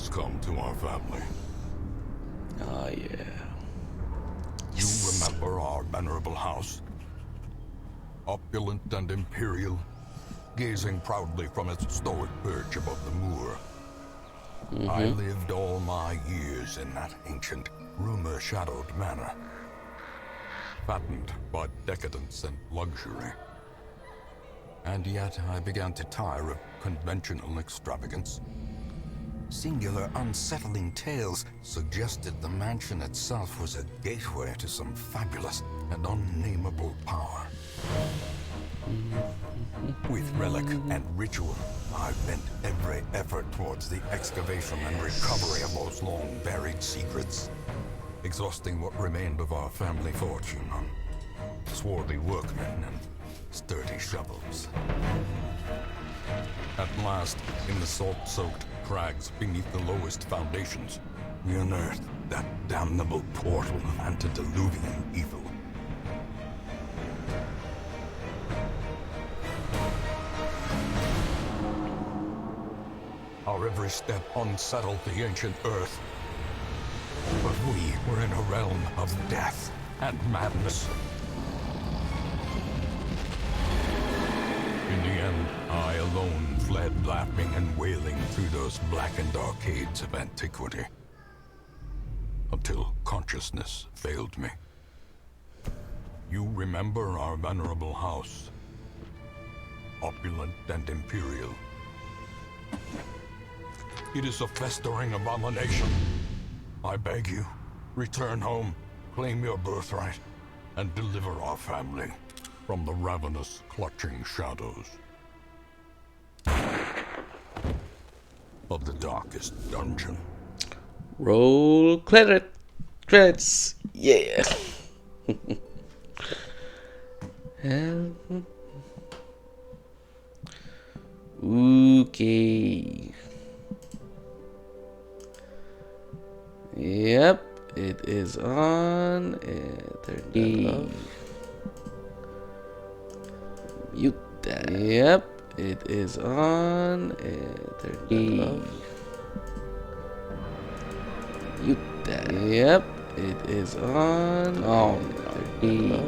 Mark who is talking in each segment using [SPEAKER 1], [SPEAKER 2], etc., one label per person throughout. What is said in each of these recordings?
[SPEAKER 1] has come to our family.
[SPEAKER 2] Oh yeah.
[SPEAKER 1] You remember our venerable house? Opulent and imperial, gazing proudly from its stoic perch above the moor. I lived all my years in that ancient, rumor-shadowed manor, fattened by decadence and luxury. And yet I began to tire of conventional extravagance. Singular, unsettling tales suggested the mansion itself was a gateway to some fabulous and unnameable power. With relic and ritual, I bent every effort towards the excavation and recovery of those long-buried secrets, exhausting what remained of our family fortune on swarthy workmen and sturdy shovels. At last, in the salt-soaked crags beneath the lowest foundations, we unearthed that damnable portal of antediluvian evil. Our every step unsettled the ancient earth. But we were in a realm of death and madness. In the end, I alone fled laughing and wailing through those blackened arcades of antiquity, until consciousness failed me. You remember our venerable house, opulent and imperial. It is a festering abomination. I beg you, return home, claim your birthright, and deliver our family from the ravenous, clutching shadows of the darkest dungeon.
[SPEAKER 2] Roll credits. Yeah. Okay. Yep, it is on. 30. Mute that. Yep, it is on. 30. Mute that. Yep, it is on. Oh, 30.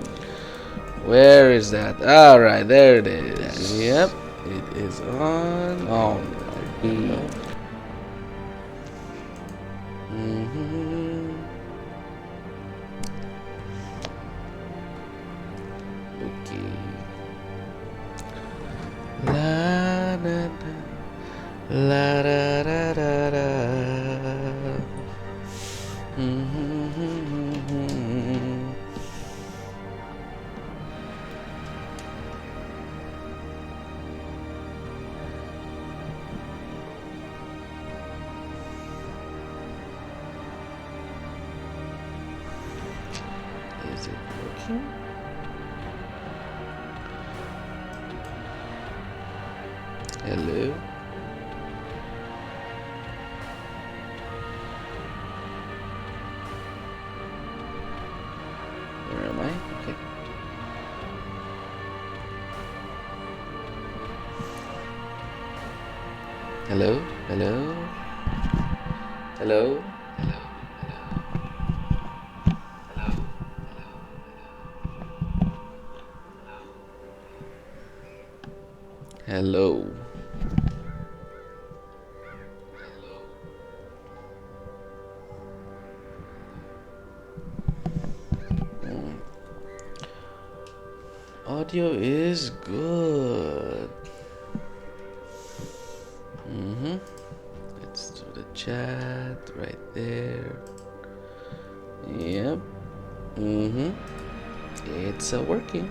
[SPEAKER 2] Where is that? Alright, there it is. Yep, it is on. Oh, 30. Okay. La da da, la da da da da. Is it working? Hello? Where am I? Okay. Hello? Hello? Hello? Hello. Audio is good. Let's do the chat right there. Yep. It's working.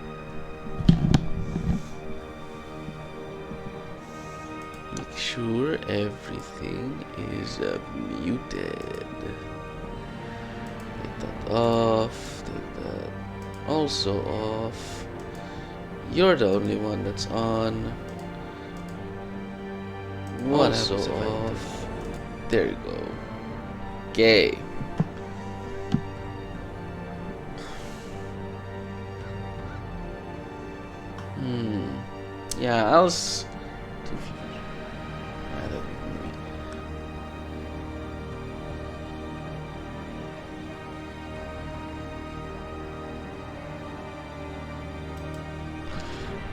[SPEAKER 2] Make sure everything is muted. Take that off. Take that also off. You're the only one that's on. Also off. There you go. Okay. Yeah,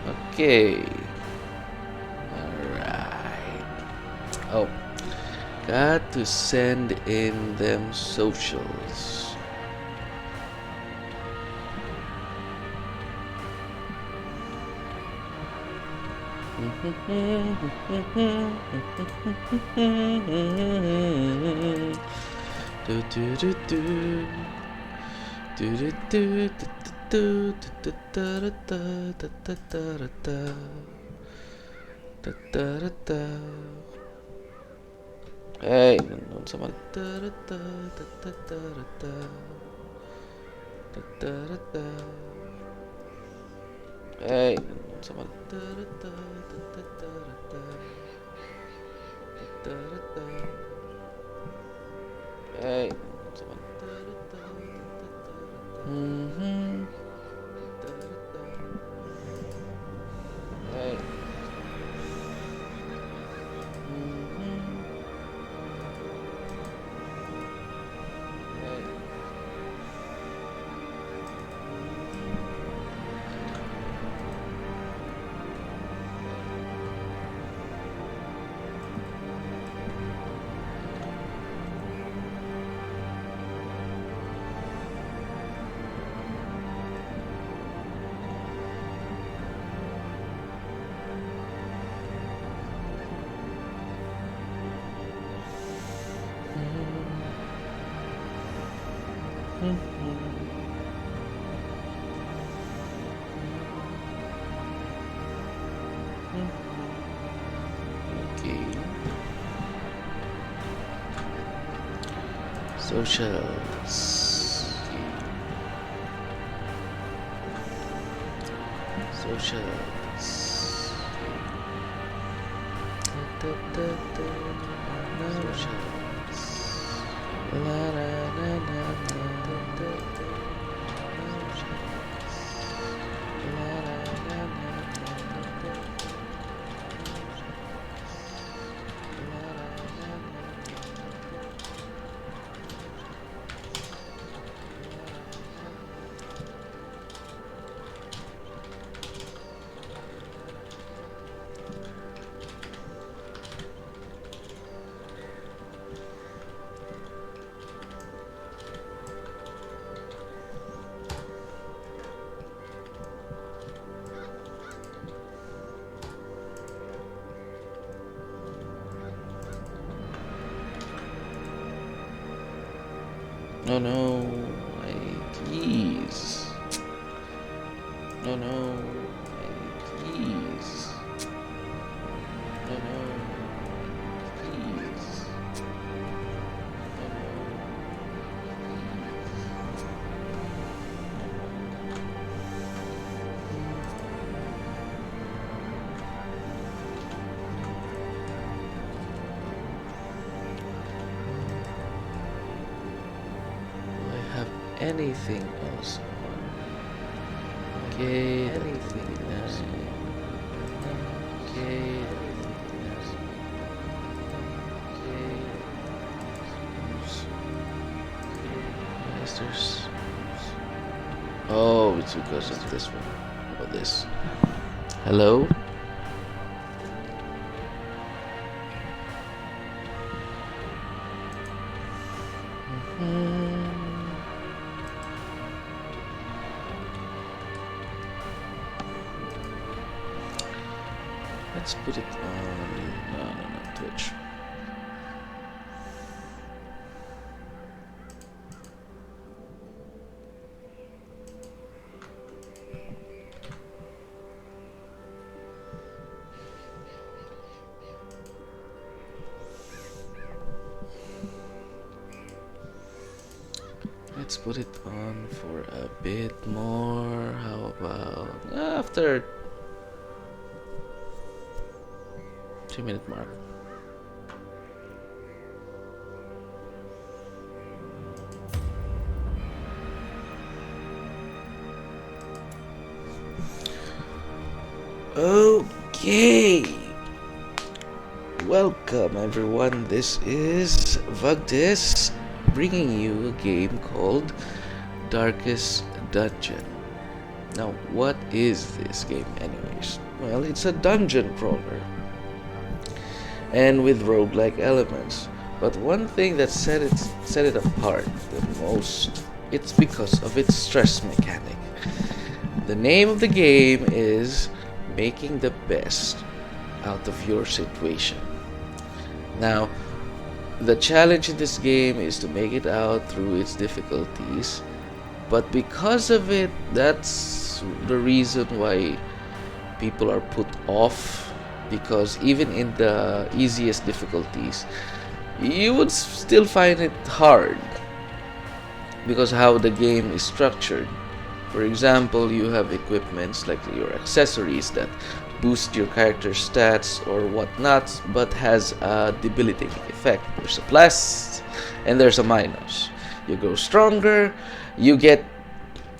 [SPEAKER 2] Okay. Alright. Oh. Got to send in them socials. Do do do do. Do do do do do do do do. Hey, non so mal. Hey, non so mal. Hey, non so mal. Hey. Okay. Socials. Socials. No, no, please. No, no, please. No, no, please. Do I have anything else on? Okay, anything else? Okay. Masters. Oh, it's because of this one. How about this? Hello? Let's put it on. No, not Twitch. Let's put it on for a bit more. How about after 2-minute mark? Okay. Welcome everyone. This is Vugdis bringing you a game called Darkest Dungeon. Now, what is this game anyways? Well, it's a dungeon crawler and with roguelike elements. But one thing that set it apart the most, it's because of its stress mechanic. The name of the game is making the best out of your situation. Now, the challenge in this game is to make it out through its difficulties, but because of it, that's the reason why people are put off, because even in the easiest difficulties, you would still find it hard because how the game is structured. For example, you have equipments like your accessories that boost your character's stats or whatnot, but has a debilitating effect. There's a plus and there's a minus. You grow stronger, you get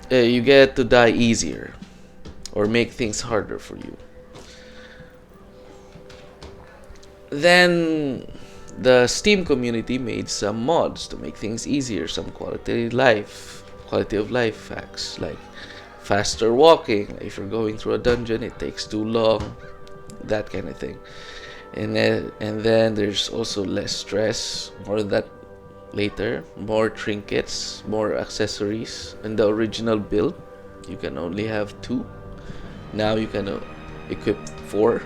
[SPEAKER 2] to die easier or make things harder for you. Then the Steam community made some mods to make things easier, some quality of life hacks like faster walking. If you're going through a dungeon, it takes too long, that kind of thing. And then there's also less stress, more of that later, more trinkets, more accessories. In the original build, you can only have 2. Now you can equip 4.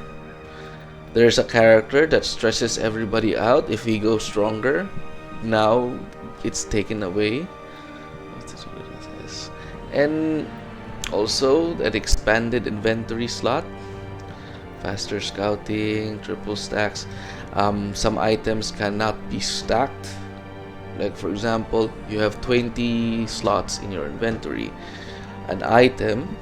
[SPEAKER 2] There's a character that stresses everybody out if he goes stronger. Now it's taken away. And also that expanded inventory slot, faster scouting, triple stacks. Some items cannot be stacked. Like for example, you have 20 slots in your inventory. An item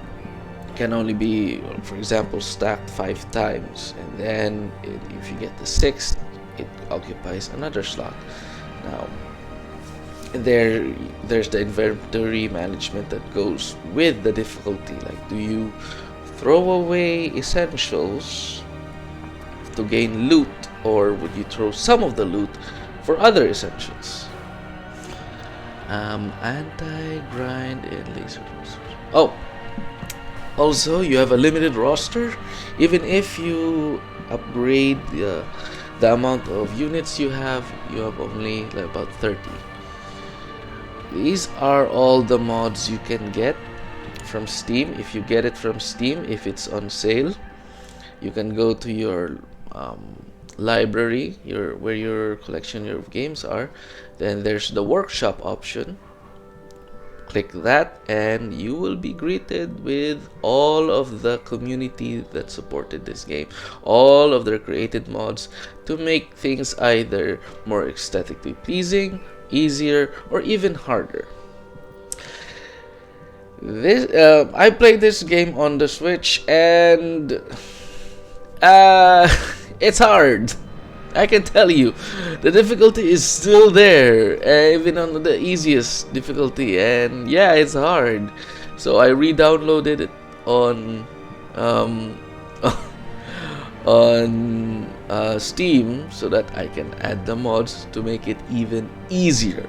[SPEAKER 2] can only be, for example, stacked 5 times, and then if you get the 6th, it occupies another slot. Now there's the inventory management that goes with the difficulty. Like, do you throw away essentials to gain loot, or would you throw some of the loot for other essentials? Anti-grind and laser. Oh, also you have a limited roster. Even if you upgrade the amount of units you have only like about 30. These are all the mods you can get from Steam. If you get it from Steam, if it's on sale, you can go to your library, where your collection of games are. Then there's the workshop option. Click that and you will be greeted with all of the community that supported this game, all of their created mods to make things either more aesthetically pleasing, easier, or even harder. I played this game on the Switch and it's hard. I can tell you, the difficulty is still there, even on the easiest difficulty, and yeah, it's hard. So I re-downloaded it on Steam so that I can add the mods to make it even easier.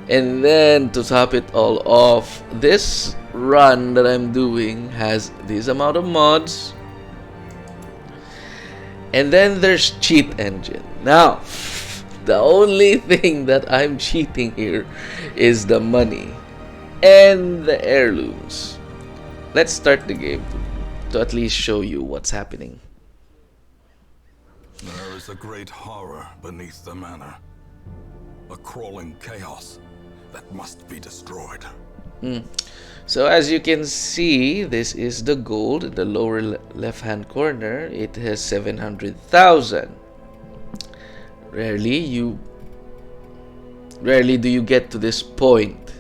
[SPEAKER 2] And then to top it all off, this run that I'm doing has this amount of mods. And then there's cheat engine. Now, the only thing that I'm cheating here is the money and the heirlooms. Let's start the game to at least show you what's happening.
[SPEAKER 1] There is a great horror beneath the manor. A crawling chaos that must be destroyed.
[SPEAKER 2] So as you can see, this is the gold in the lower left-hand corner. It has 700,000. Rarely do you get to this point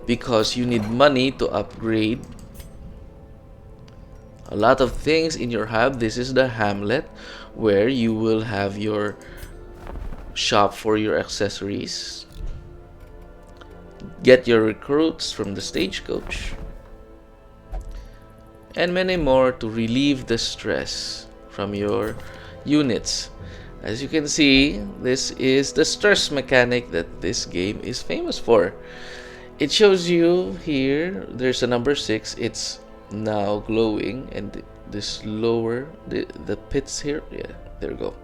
[SPEAKER 2] because you need money to upgrade a lot of things in your hub. This is the hamlet where you will have your shop for your accessories. Get your recruits from the stagecoach, and many more to relieve the stress from your units. As you can see, this is the stress mechanic that this game is famous for. It shows you here, there's a number 6. It's now glowing, and this lower, the pits here, yeah, there we go.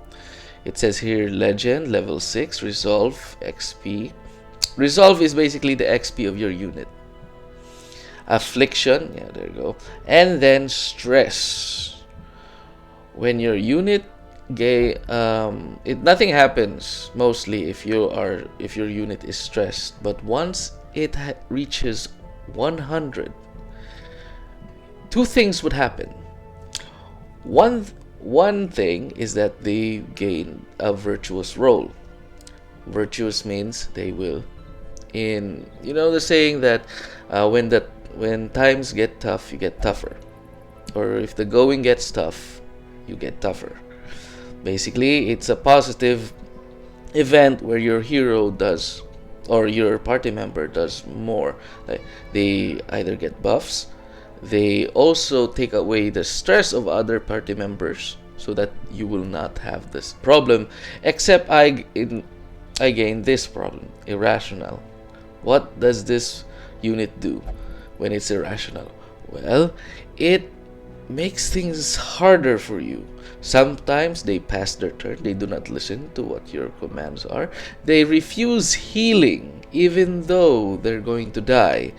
[SPEAKER 2] It says here legend, level 6, resolve, XP. Resolve is basically the XP of your unit. Affliction, yeah, there you go. And then stress. When your unit nothing happens mostly if your unit is stressed, but once it reaches 100, two things would happen. One thing is that they gain a virtuous role. Virtuous means they will, in the saying that when times get tough, you get tougher, or if the going gets tough, you get tougher. Basically, it's a positive event where your hero does, or your party member does more. Like, they either get buffs, they also take away the stress of other party members, so that you will not have this problem. Except I gain this problem, irrational. What does this unit do when it's irrational? Well, it makes things harder for you. Sometimes they pass their turn, they do not listen to what your commands are. They refuse healing even though they're going to die.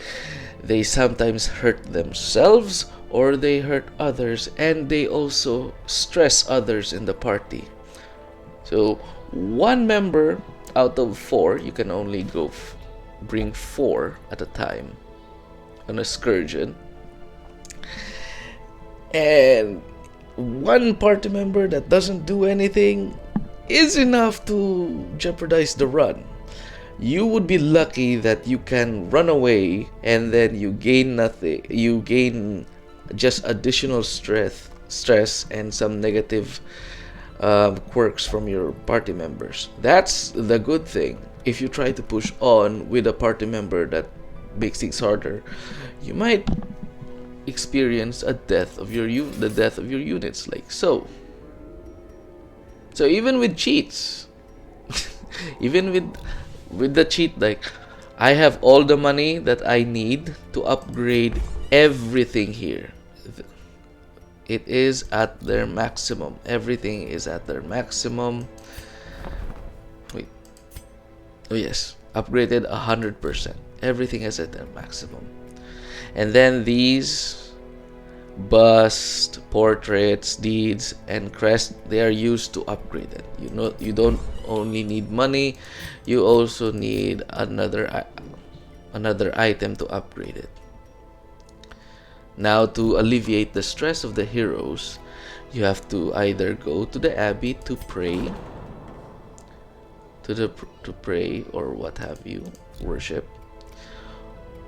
[SPEAKER 2] They sometimes hurt themselves or they hurt others, and they also stress others in the party. So one member out of 4, you can only bring 4 at a time on a excursion. And one party member that doesn't do anything is enough to jeopardize the run. You would be lucky that you can run away and then you gain nothing. You gain just additional stress and some negative quirks from your party members. That's the good thing. If you try to push on with a party member that makes things harder, you might experience the death of your units, like so. So even with cheats, even with the cheat, like, I have all the money that I need to upgrade everything here. It is at their maximum. Everything is at their maximum. Wait. Oh yes, upgraded 100%. Everything is at their maximum. And then these bust, portraits, deeds, and crest, they are used to upgrade it. You don't only need money, you also need another item to upgrade it. Now, to alleviate the stress of the heroes, you have to either go to the abbey to pray, to pray or what have you, worship,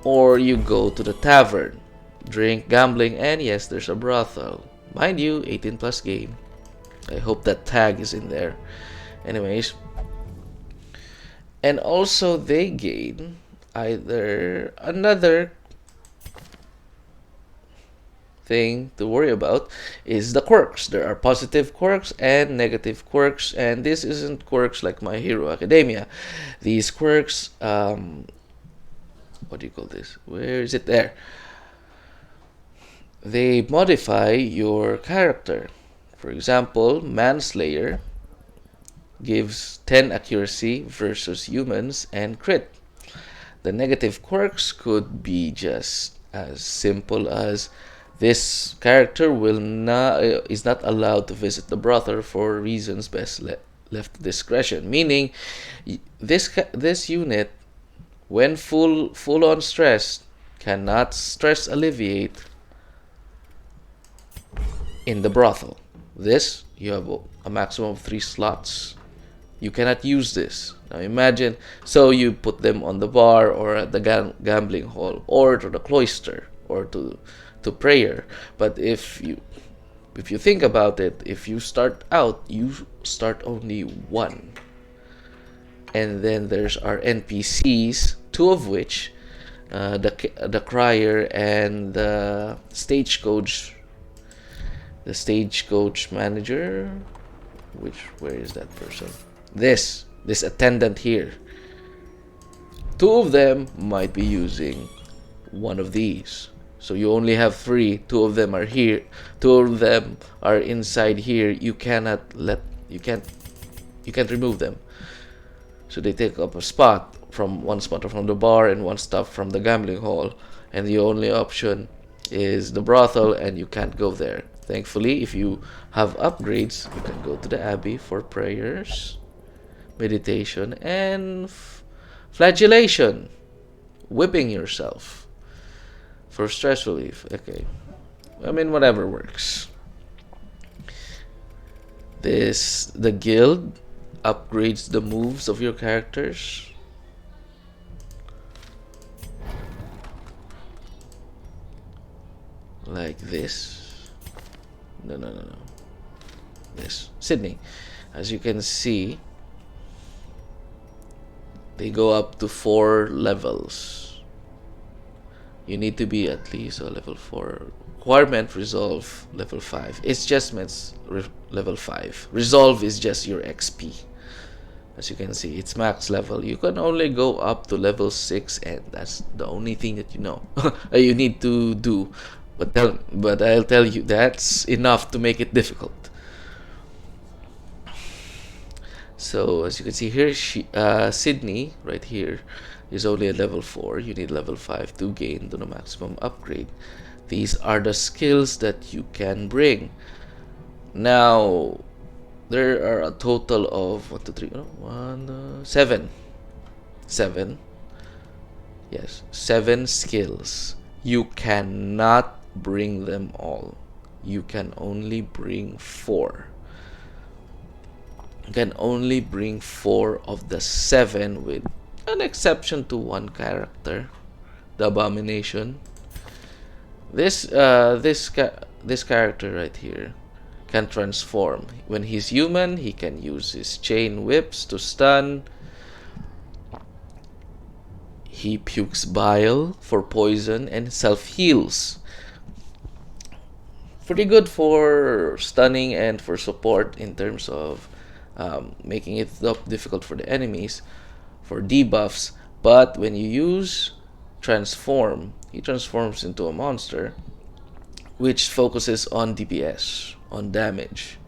[SPEAKER 2] or you go to the tavern, drink, gambling, and yes, there's a brothel. Mind you, 18 plus game. I hope that tag is in there. Anyways, and also they gain either another thing to worry about is the quirks. There are positive quirks and negative quirks, and this isn't quirks like My Hero Academia. These quirks, what do you call this? Where is it? There. They modify your character. For example, Manslayer gives 10 accuracy versus humans and crit. The negative quirks could be just as simple as this character is not allowed to visit the brothel for reasons best left to discretion. Meaning, this unit, when full on stressed, cannot stress alleviate in the brothel. This, you have a maximum of 3 slots. You cannot use this. Now imagine, so you put them on the bar or at the gambling hall or to the cloister or to prayer. But if you think about it, if you start out, you start only 1. And then there's our NPCs, 2 of which, the crier and the stagecoach manager. Where is that person? This attendant here. Two of them might be using one of these. So you only have three. Two of them are here. Two of them are inside here. You can't remove them. So they take up a spot from one spot from the bar and one spot from the gambling hall, and the only option is the brothel, and you can't go there. Thankfully, if you have upgrades, you can go to the abbey for prayers, meditation, and flagellation, whipping yourself for stress relief. Okay, I mean, whatever works. The guild upgrades the moves of your characters. Like this. No. This. Sydney. As you can see, they go up to 4 levels. You need to be at least a level 4. Requirement resolve level 5. It's just level 5. Resolve is just your XP. As you can see, it's max level. You can only go up to level 6, and that's the only thing that you know you need to do. But I'll tell you, that's enough to make it difficult. So as you can see here, Sydney right here is only at level 4. You need level 5 to gain the maximum upgrade. These are the skills that you can bring. Now, there are a total of 7. Yes, 7 skills. You cannot bring them all. You can only bring 4. You can only bring 4 of the 7, with an exception to one character, the Abomination. This character right here can transform. When he's human, he can use his chain whips to stun. He pukes bile for poison and self-heals. Pretty good for stunning and for support in terms of making it difficult for the enemies, for debuffs. But when you use transform, he transforms into a monster which focuses on DPS, on damage.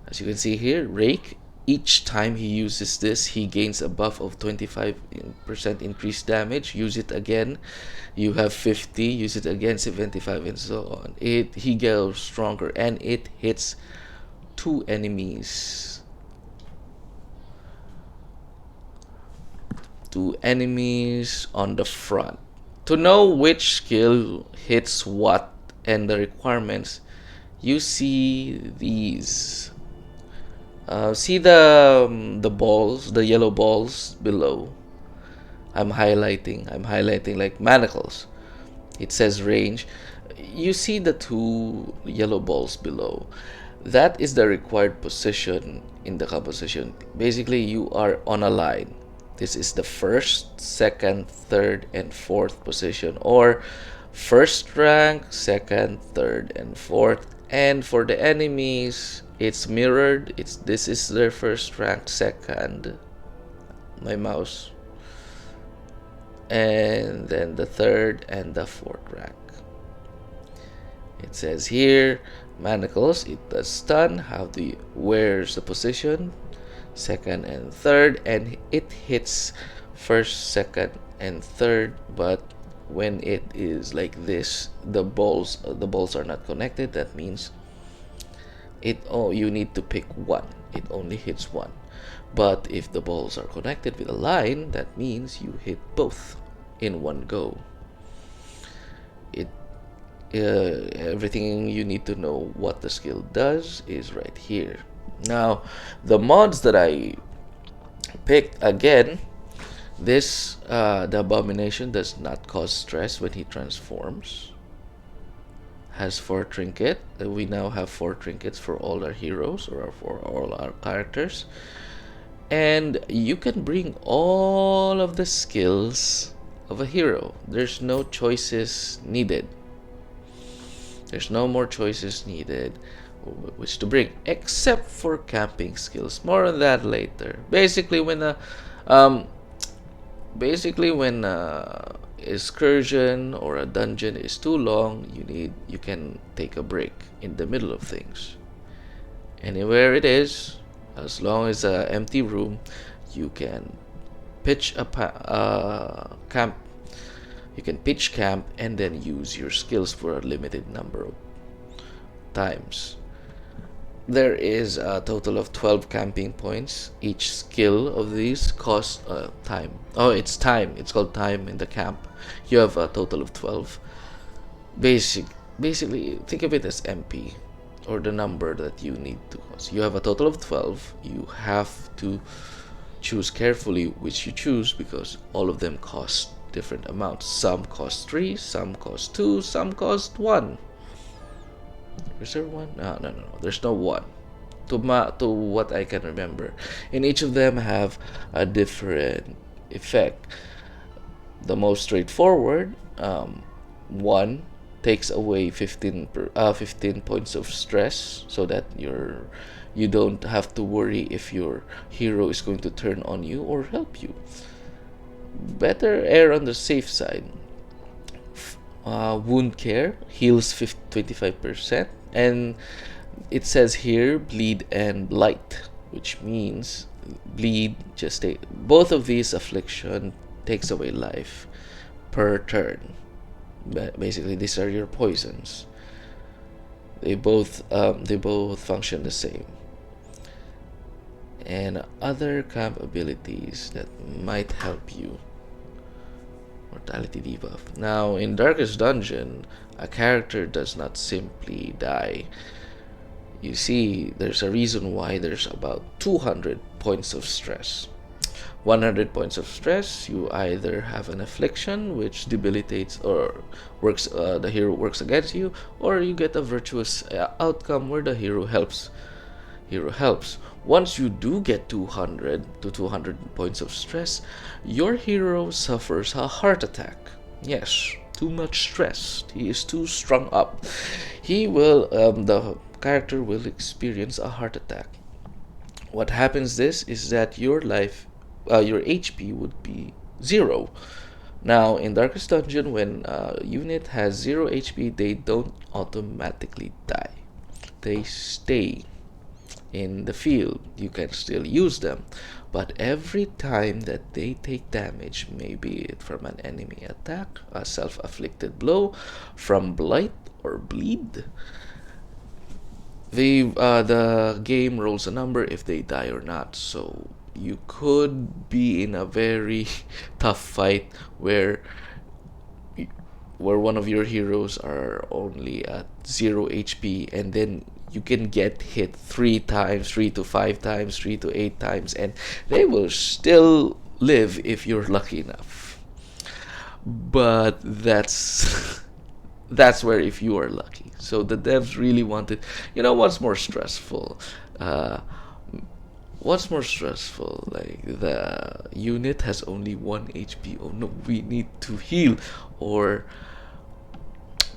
[SPEAKER 2] As you can see here, Rake, each time he uses this, he gains a buff of 25% increased damage. Use it again, you have 50. Use it again, 75, and so on. He goes stronger, and it hits 2 enemies. 2 enemies on the front. To know which skill hits what and the requirements, you see these. See the balls, the yellow balls below. I'm highlighting like manacles. It says range. You see the 2 yellow balls below. That is the required position in the composition. Basically, you are on a line. This is the 1st, 2nd, 3rd, and 4th position, or 1st rank, 2nd, 3rd, and 4th. And for the enemies, it's mirrored. This is their 1st rank, 2nd, my mouse, and then the 3rd and the 4th rank. It says here, manacles, it does stun. Where's the position? 2nd and 3rd, and it hits 1st, 2nd, and 3rd. But when it is like this, the balls are not connected. That means you need to pick one. It only hits one. But if the balls are connected with a line, that means you hit both in one go. Everything you need to know what the skill does is right here. Now, the mods that I picked, again, the Abomination does not cause stress when he transforms. Has 4 trinket. We now have 4 trinkets for all our heroes, or for all our characters. And you can bring all of the skills of a hero. There's no choices needed. There's no more choices needed which to bring, except for camping skills. More on that later. Basically, when basically when excursion or a dungeon is too long, you can take a break in the middle of things. Anywhere it is, as long as an empty room, you can pitch a camp. You can pitch camp and then use your skills for a limited number of times. There is a total of 12 camping points. Each skill of these costs time. Oh, it's time. It's called time in the camp. You have a total of 12. Basically, think of it as MP, or the number that you need to cost. You have a total of 12. You have to choose carefully which you choose because all of them cost different amounts. Some cost 3, some cost 2, some cost 1. Is there one? No. There's no one. To what I can remember, and each of them have a different effect. The most straightforward, one takes away 15 points of stress, so that you don't have to worry if your hero is going to turn on you or help you. Better err on the safe side. Wound care heals 25%, and it says here bleed and blight, which means bleed both of these affliction takes away life per turn. Basically, these are your poisons. They both function the same. And other camp abilities that might help you. Mortality debuff. Now, in Darkest Dungeon, a character does not simply die. You see, there's a reason why there's about 200 points of stress. 100 points of stress, you either have an affliction which debilitates or works, the hero works against you, or you get a virtuous outcome where the hero helps. Once you do get 200 to 200 points of stress, your hero suffers a heart attack. Yes, too much stress. He is too strung up. The character will experience a heart attack. What happens is that your HP would be 0. Now, in Darkest Dungeon, when a unit has 0 HP, they don't automatically die. They stay in the field. You can still use them, but every time that they take damage, maybe from an enemy attack, a self-afflicted blow, from blight or bleed, the game rolls a number if they die or not. So you could be in a very tough fight where one of your heroes are only at 0 HP, and then you can get hit 3 times, 3 to 5 times, 3 to 8 times, and they will still live if you're lucky enough. But that's where if you are lucky. So the devs really wanted, what's more stressful? Like the unit has only 1 HP. Oh no, we need to heal, or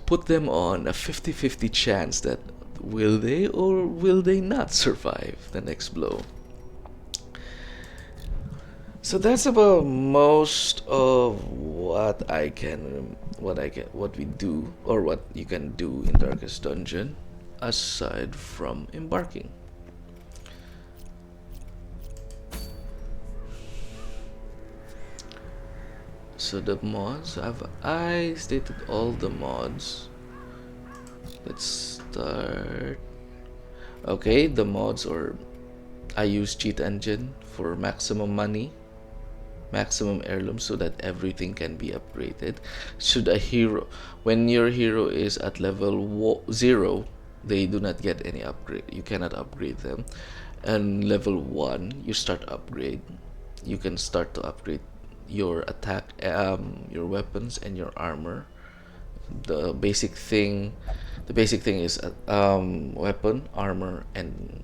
[SPEAKER 2] put them on a 50-50 chance that will they or will they not survive the next blow. So that's about most of what we do, or what you can do in Darkest Dungeon, aside from embarking. So the mods, I stated all the mods. Let's start. Okay, the mods, or I use cheat engine for maximum money, maximum heirloom, so that everything can be upgraded. When your hero is at level 0, they do not get any upgrade. You cannot upgrade them. And level 1, you start upgrade. You can start to upgrade your attack, your weapons, and your armor. The basic thing is weapon, armor, and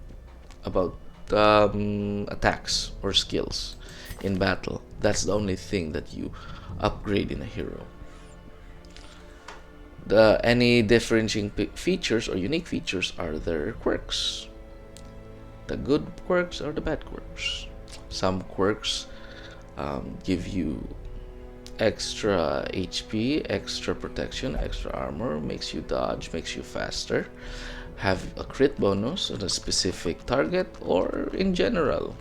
[SPEAKER 2] about attacks or skills in battle. That's the only thing that you upgrade in a hero. Any differentiating features or unique features are their quirks. The good quirks or the bad quirks. Some quirks give you extra HP, extra protection, extra armor, makes you dodge, makes you faster, have a crit bonus on a specific target or in general.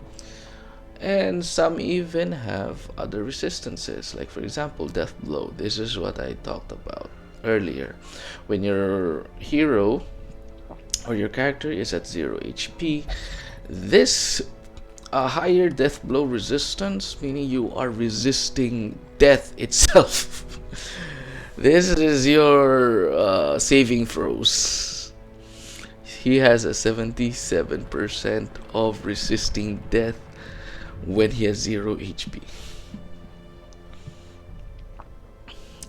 [SPEAKER 2] And some even have other resistances, like for example death blow. This is what I talked about earlier. When your hero or your character is at 0 HP, this a higher death blow resistance, meaning you are resisting death itself. This is your saving throws. He has a 77% of resisting death when he has 0 HP.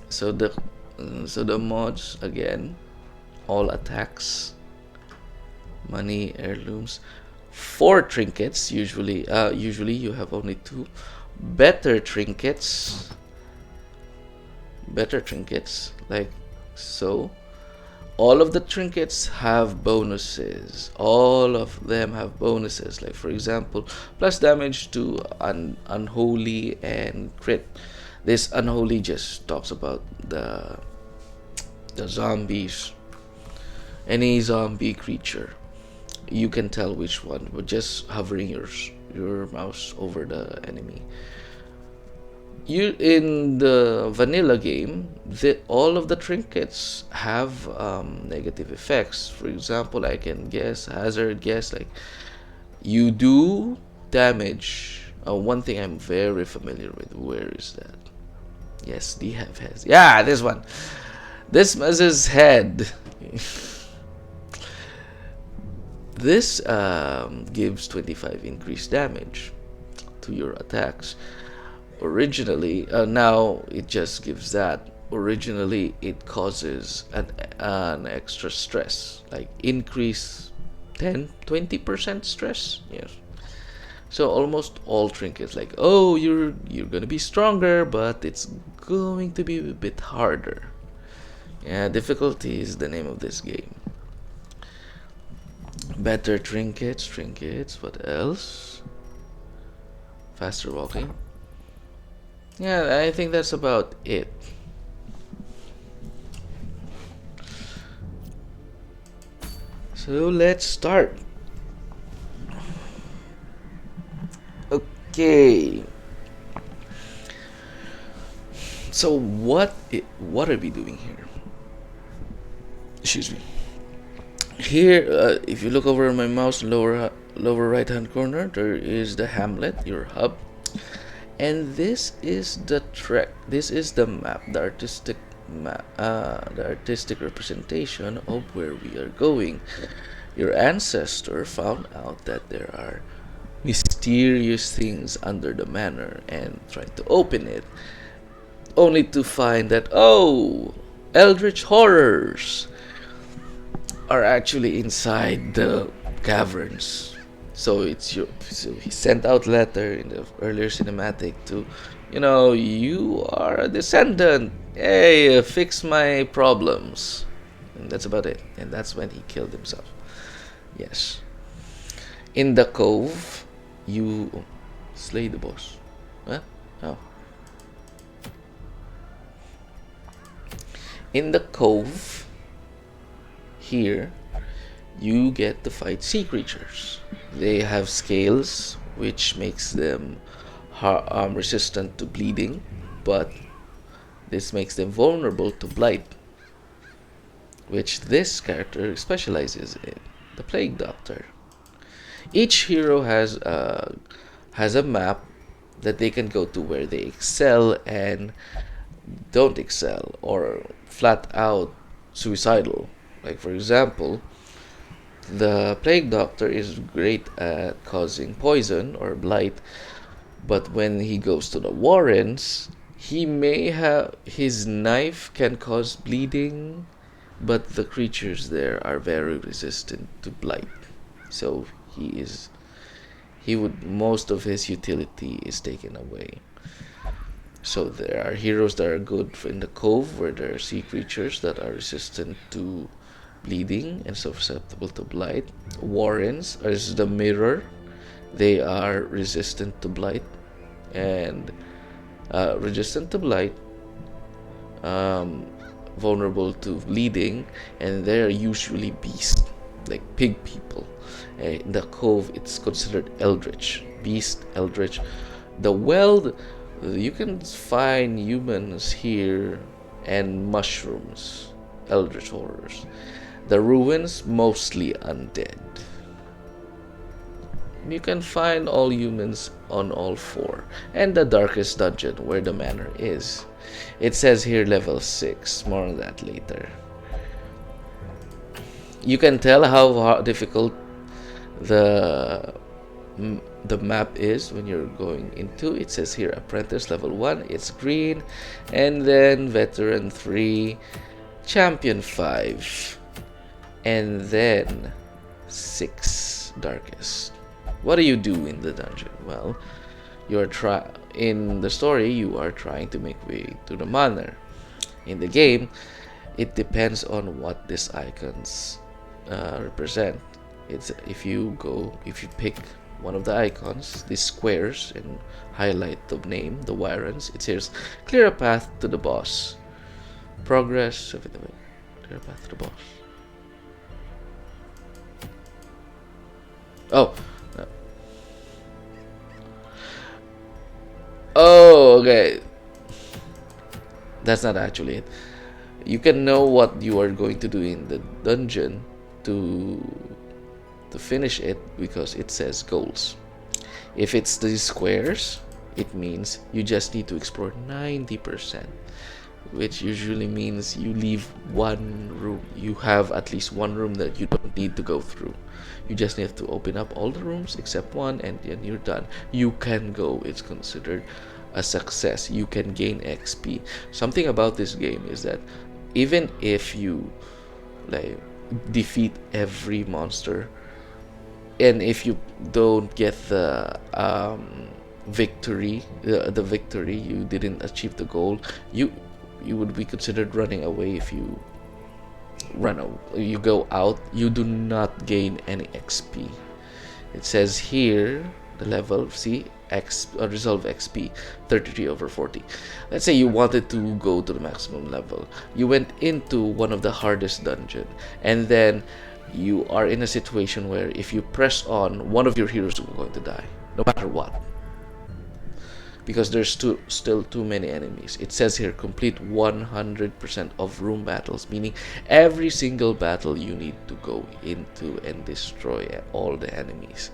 [SPEAKER 2] So the mods again, all attacks, money, heirlooms, 4 trinkets. Usually you have only 2. Better trinkets like so. All of the trinkets have bonuses. All of them have bonuses. Like for example, plus damage to unholy and crit. This unholy just talks about the zombies. Any zombie creature, you can tell which one with just hovering your mouse over the enemy. You in the vanilla game, all of the trinkets have negative effects. For example, I can guess hazard guess, like you do damage. One thing I'm very familiar with. Where is that? Yes, the has. Yeah, this one. This messes head. This gives 25 increased damage to your attacks. Originally, now it just gives that. Originally, it causes an extra stress, like increase 10-20% stress. Yes. So almost all trinkets, like, oh, you're gonna be stronger, but it's going to be a bit harder. Yeah, difficulty is the name of this game. Better trinkets. What else? Faster walking. Yeah, I think that's about it. So let's start. Okay. So what are we doing here? Excuse me. Here, if you look over my mouse, lower right hand corner, there is the hamlet, your hub. And this is the trek. This is the map, the artistic map, the artistic representation of where we are going. Your ancestor found out that there are mysterious things under the manor and tried to open it, only to find that, oh, eldritch horrors are actually inside the caverns. So so he sent out letter in the earlier cinematic to, you are a descendant. Hey, fix my problems. And that's about it. And that's when he killed himself. Yes. In the cove, you slay the boss. What? Oh. In the cove, here, you get to fight sea creatures. They have scales, which makes them resistant to bleeding, but this makes them vulnerable to blight, which this character specializes in, the Plague Doctor. Each hero has a map that they can go to where they excel and don't excel, or flat out suicidal. Like for example, the Plague Doctor is great at causing poison or blight, but when he goes to the Warrens, he may have his knife can cause bleeding, but the creatures there are very resistant to blight. So most of his utility is taken away. So there are heroes that are good in the cove, where there are sea creatures that are resistant to bleeding and susceptible to blight. Warrens is the mirror. They are resistant to blight. And resistant to blight, um, vulnerable to bleeding, and they're usually beasts, like pig people. In the cove, it's considered eldritch, beast, eldritch. The weld, you can find humans here and mushrooms, eldritch horrors. The ruins, mostly undead. You can find all humans on all four, and the darkest dungeon where the manor is. It says here level 6, more on that later. You can tell how difficult the map is when you're going into. It says here apprentice level 1, it's green, and then veteran 3, champion 5, and then 6 darkest. What do you do in the dungeon? Well, in the story you are trying to make way to the manor. In the game, it depends on what these icons represent. It's if you pick one of the icons, these squares, and highlight the name, the Wyrens, it says clear a path to the boss. Progress, clear a path to the boss. Oh. Oh, okay. That's not actually it. You can know what you are going to do in the dungeon to finish it because it says goals. If it's these squares, it means you just need to explore 90%, which usually means you leave one room. You have at least one room that you don't need to go through. You just need to open up all the rooms except one, and then you're done. You can go. It's considered a success. You can gain XP. Something about this game is that even if you like defeat every monster, and if you don't get the victory, the victory, you didn't achieve the goal, you would be considered running away. If you you go out, you do not gain any XP. It says here the level, see, resolve XP 33/40. Let's say you wanted to go to the maximum level. You went into one of the hardest dungeon, and then you are in a situation where if you press on, one of your heroes is going to die, no matter what, because there's still too many enemies. It says here complete 100% of room battles, meaning every single battle you need to go into and destroy all the enemies.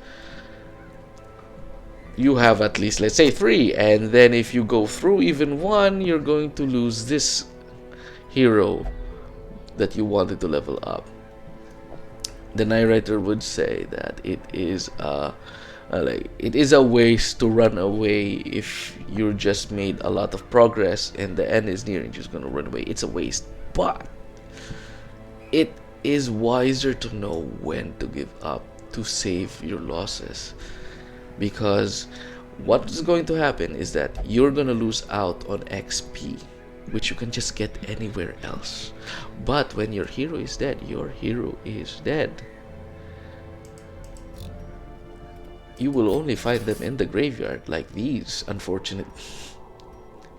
[SPEAKER 2] You have at least, let's say, 3, and then if you go through even 1, you're going to lose this hero that you wanted to level up. The narrator would say that it is it is a waste to run away if you just made a lot of progress and the end is near and you're just gonna run away. It's a waste, but it is wiser to know when to give up to save your losses, because what is going to happen is that you're gonna lose out on XP, which you can just get anywhere else. But when your hero is dead, you will only find them in the graveyard, like these unfortunate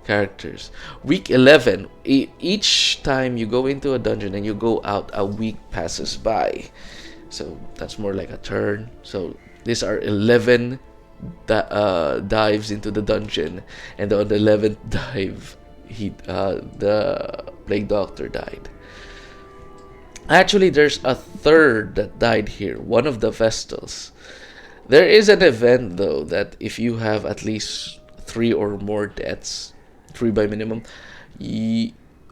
[SPEAKER 2] characters. Week 11, each time you go into a dungeon and you go out, a week passes by, so that's more like a turn. So these are 11 dives into the dungeon, and on the 11th dive, the plague doctor died. Actually, there's a third that died here, one of the Vestals. There is an event though that if you have at least 3 or more deaths, 3 by minimum,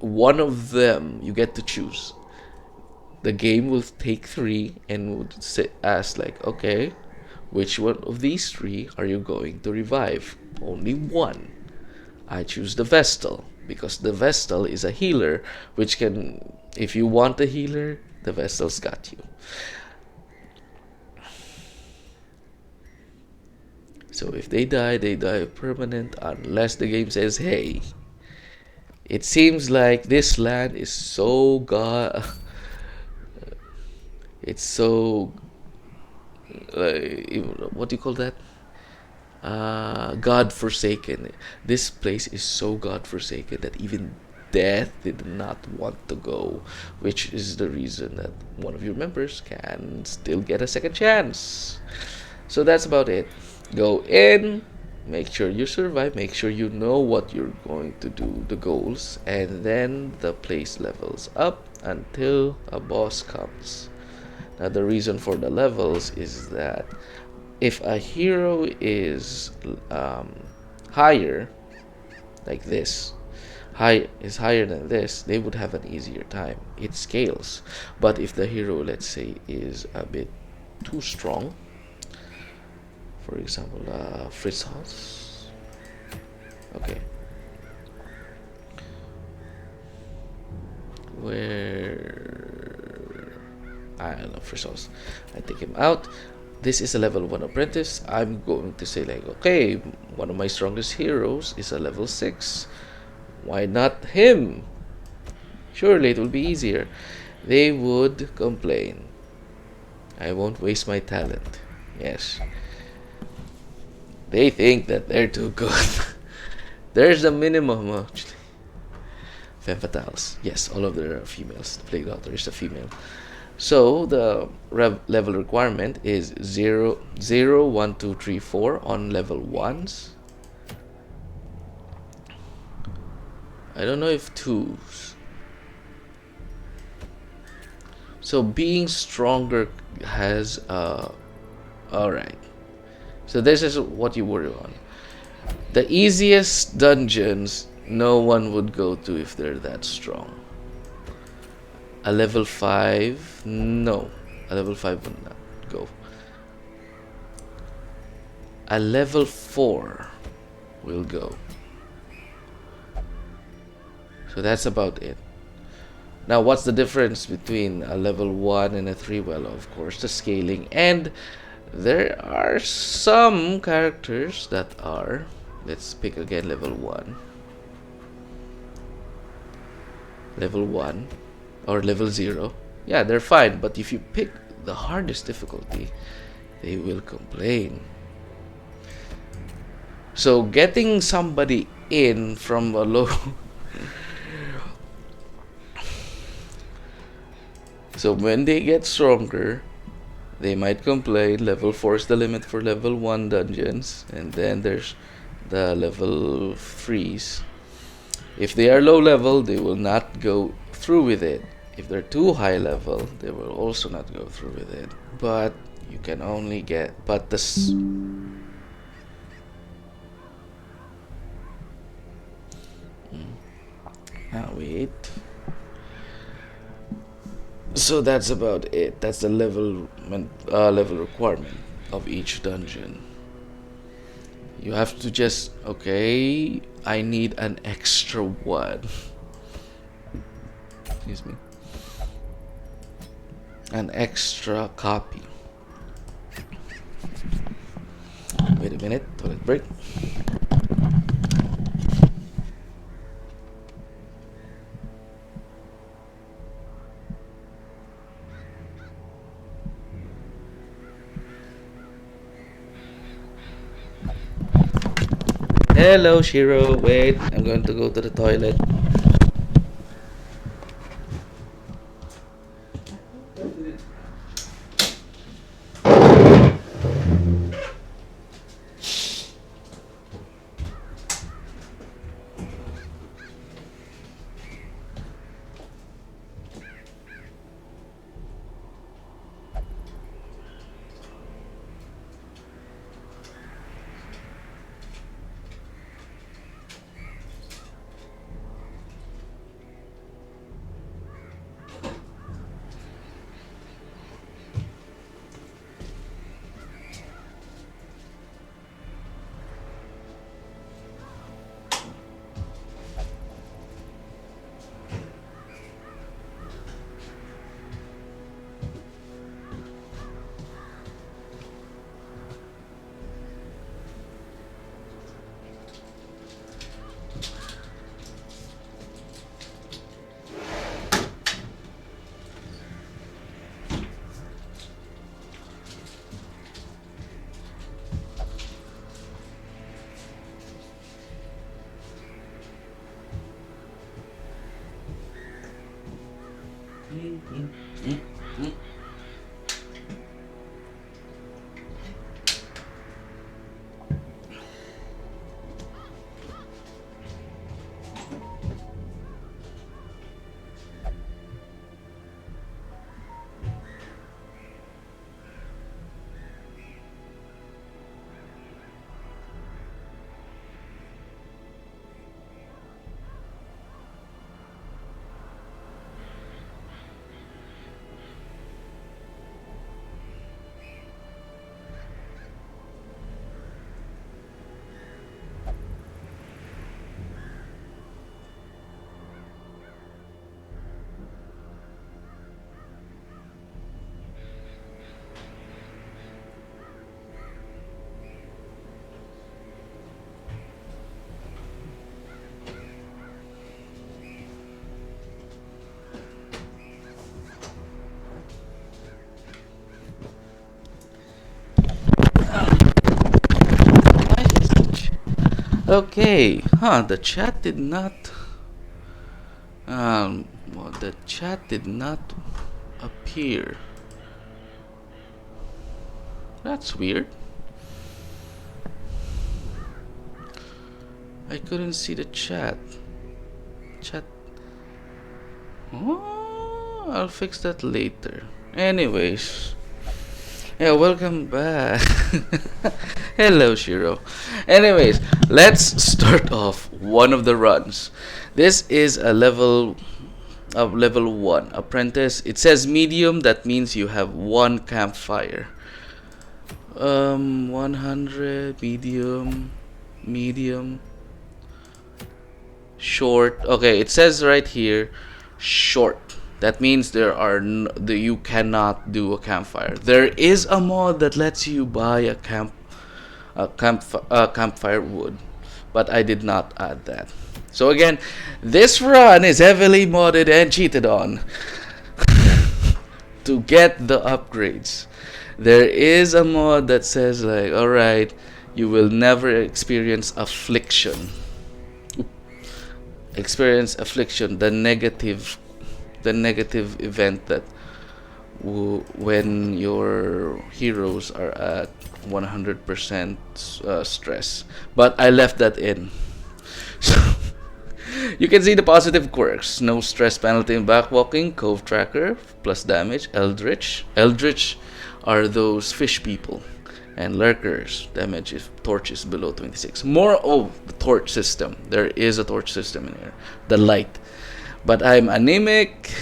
[SPEAKER 2] one of them you get to choose. The game will take 3 and would ask like, okay, which one of these 3 are you going to revive? Only one. I choose the Vestal, because the Vestal is a healer, which can, if you want a healer, the Vestal's got you. So if they die permanent, unless the game says, hey, it seems like this land is so it's so what do you call that? God-forsaken. This place is so God-forsaken that even death did not want to go, which is the reason that one of your members can still get a second chance. So that's about it. Go in, make sure you survive, make sure you know what you're going to do, the goals, and then the place levels up until a boss comes. Now, the reason for the levels is that if a hero is higher, like this, higher than this, they would have an easier time. It scales. But if the hero, let's say, is a bit too strong, for example, Fritz House. Okay. Where I don't know, Fritz House. I take him out. This is a level 1 apprentice. I'm going to say like, okay, one of my strongest heroes is a level 6. Why not him? Surely it will be easier. They would complain. I won't waste my talent. Yes. They think that they're too good. There's a minimum actually. Femme fatales. Yes, all of them are females. The plague doctor is a female. So the level requirement is 0, 0, 1, 2, 3, 4 on level 1s. I don't know if 2s. So being stronger has alright. So this is what you worry on. The easiest dungeons no one would go to if they're that strong. A level 5, no. A level 5 would not go. A level 4 will go. So that's about it. Now, what's the difference between a level 1 and a 3? Well, of course, the scaling. And there are some characters that are, let's pick again level 1. Level 1 or level 0. Yeah, they're fine. But if you pick the hardest difficulty, they will complain. So getting somebody in from a low... So when they get stronger, they might complain. Level 4 is the limit for level 1 dungeons. And then there's the level 3s. If they are low level, they will not go through with it. If they're too high level, they will also not go through with it. But you can only get... But this... Now wait. So that's about it. That's the level requirement of each dungeon. You have to just, okay, I need an extra one. Excuse me. An extra copy. Wait a minute, toilet break. Hello, Shiro. Wait, I'm going to go to the toilet. Okay, the chat did not well, the chat did not appear. That's weird. I couldn't see the chat. Oh, I'll fix that later. Anyways, yeah, welcome back. Hello, Shiro. Anyways, let's start off one of the runs. This is a level 1 apprentice. It says medium, that means you have one campfire. 100 medium short. Okay, it says right here short. That means you cannot do a campfire. There is a mod that lets you buy a campfire wood, but I did not add that. So again, this run is heavily modded and cheated on to get the upgrades. There is a mod that says like, alright, you will never experience affliction. The negative event that when your heroes are at 100% stress. But I left that in. So you can see the positive quirks: no stress penalty in backwalking, cove tracker, plus damage, eldritch. Eldritch are those fish people. And lurkers, damage if torch is below 26. More the torch system. There is a torch system in here. The light. But I'm anemic,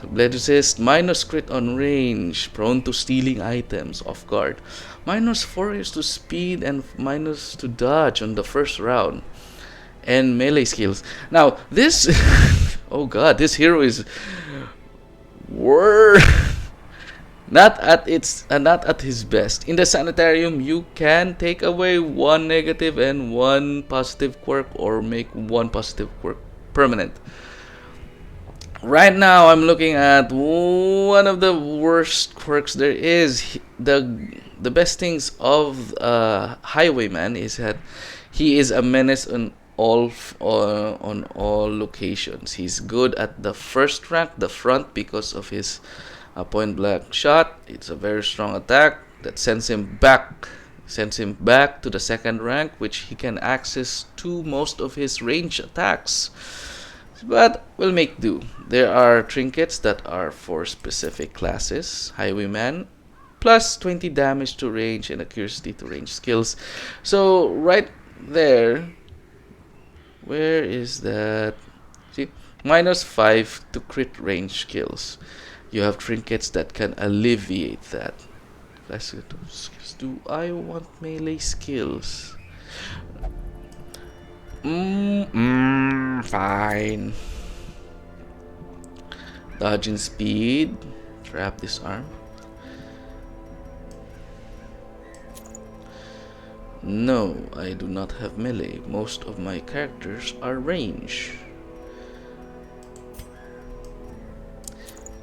[SPEAKER 2] Bledusist, minus crit on range, prone to stealing items off guard. -4 is to speed and minus to dodge on the first round. And melee skills. Now, this oh god, this hero is not at his best. In the sanitarium, you can take away one negative and one positive quirk, or make one positive quirk permanent. Right now, I'm looking at one of the worst quirks there is. The best things of Highwayman is that he is a menace on all locations. He's good at the first rank, the front, because of his point blank shot. It's a very strong attack that sends him back to the second rank, which he can access to most of his range attacks. But we'll make do. There are trinkets that are for specific classes. Highwayman, plus 20 damage to range and accuracy to range skills. So right there, where is that? See, -5 to crit range skills. You have trinkets that can alleviate that. Do I want melee skills? Fine. Dodging speed. Trap disarm. No, I do not have melee. Most of my characters are range.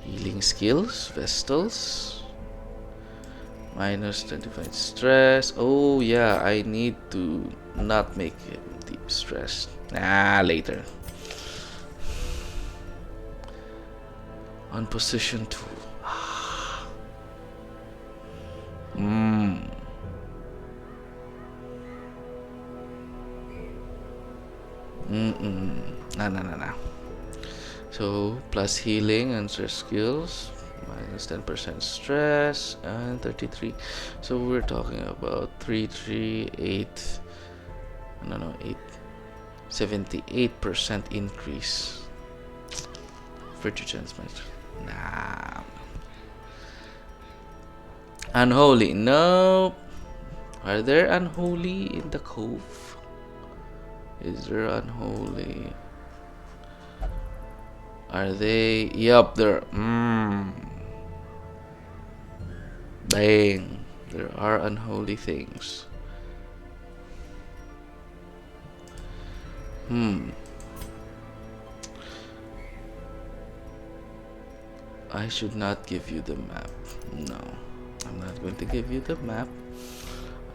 [SPEAKER 2] Healing skills, Vestals. -25 stress. Oh yeah, I need to not make it deep stress. Later. On position 2. No. So plus healing and stress skills, minus 10% stress and 33. So we're talking about 338. No, 8. 78% increase. Virtue transmitter. Nah. Unholy. Nope. Are there unholy in the cove? Is there unholy? Are they? Yup, there. Dang. There are unholy things. I should not give you the map. No. I'm not going to give you the map.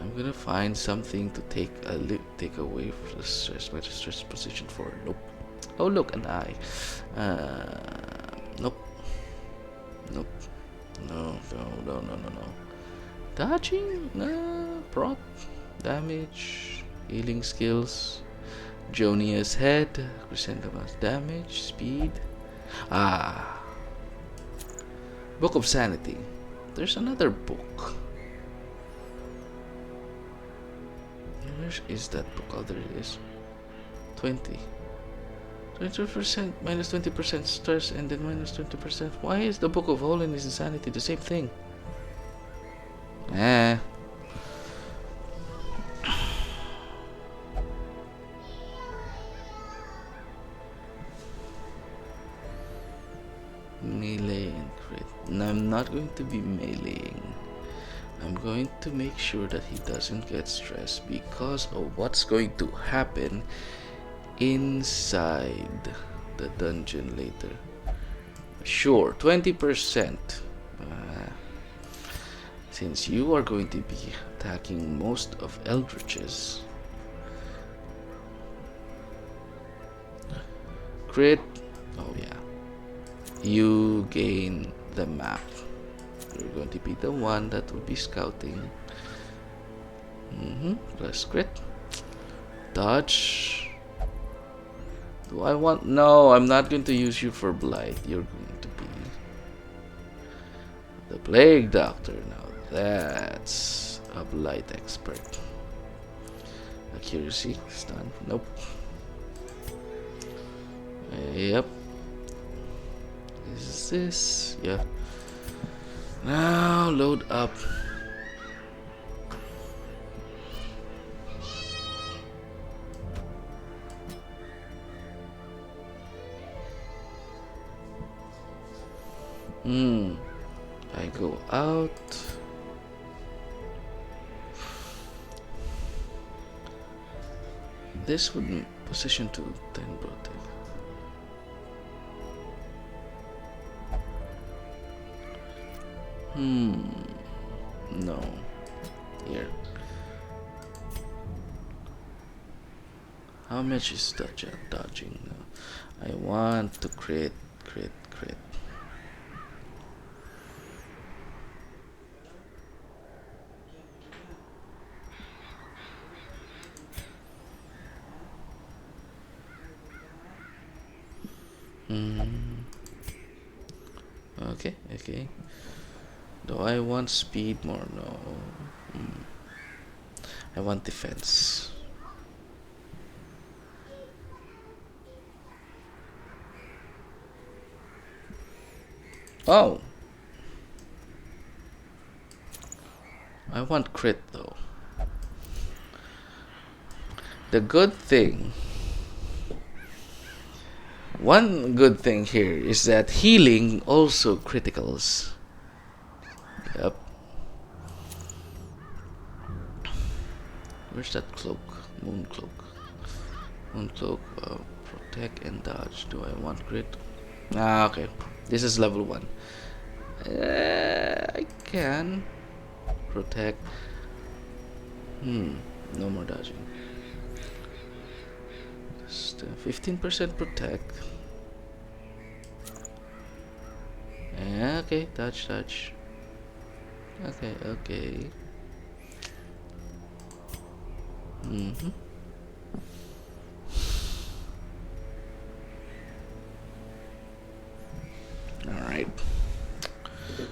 [SPEAKER 2] I'm gonna find something to take away from the stress position for. Nope. Oh look, an eye. Nope. Nope. No. Dodging? No. Prot. Damage. Healing skills. Jonia's head. Chrysanthemum's damage. Speed. Book of Sanity. There's another book. Where is that book? Oh, there it is. 20% minus 20% stress and then minus 20%. Why is the Book of Holiness and Sanity the same thing? Melee and crit. No, I'm not going to be meleeing. I'm going to make sure that he doesn't get stressed because of what's going to happen inside the dungeon later. Sure, 20%. Since you are going to be attacking most of Eldritch's. Crit. Oh yeah. You gain the map. You're going to be the one that will be scouting. Plus crit. Dodge. Do I want? No, I'm not going to use you for blight. You're going to be the plague doctor. Now that's a blight expert. Accuracy. Stun. Nope. Yep. Is this? Yeah. Now load up. I go out. This would position to 10 protect. No. Here. How much is dodging now? I want to crit. Okay. Do I want speed more? No. I want defense. Oh. I want crit though. The good thing. One good thing here is that healing also criticals. Yep. Where's that cloak? Moon cloak. Protect and dodge. Do I want crit? Okay. This is level 1. I can protect. No more dodging. Just 15% protect. Yeah, okay. Dodge. Okay, okay. Mm-hmm. Alright.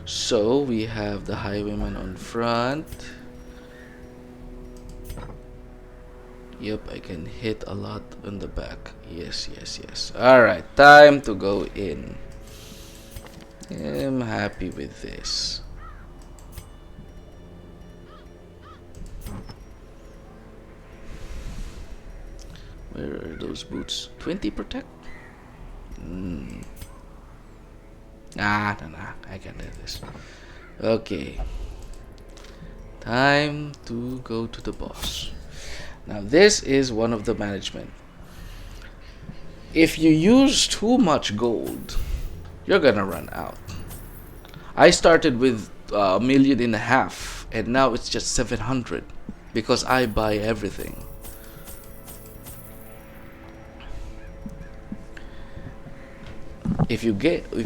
[SPEAKER 2] So we have the highwayman on front. Yep, I can hit a lot on the back. Yes, yes, yes. Alright, time to go in. I'm happy with this. Where are those boots? 20 protect? Nah, nah, nah. I can do this. Okay. Time to go to the boss. Now this is one of the management. If you use too much gold, you're gonna run out. I started with 1.5 million, and now it's just 700 because I buy everything. If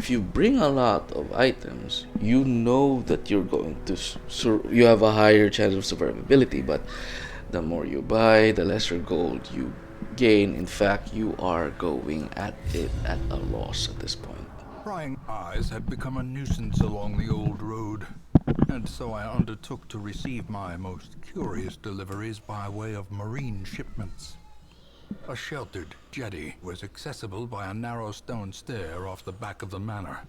[SPEAKER 2] you bring a lot of items, you know that you're going to you have a higher chance of survivability. But the more you buy, the lesser gold you gain. In fact, you are going at it at a loss at this point.
[SPEAKER 1] Prying eyes had become a nuisance along the old road, and so I undertook to receive my most curious deliveries by way of marine shipments. A sheltered jetty was accessible by a narrow stone stair off the back of the manor,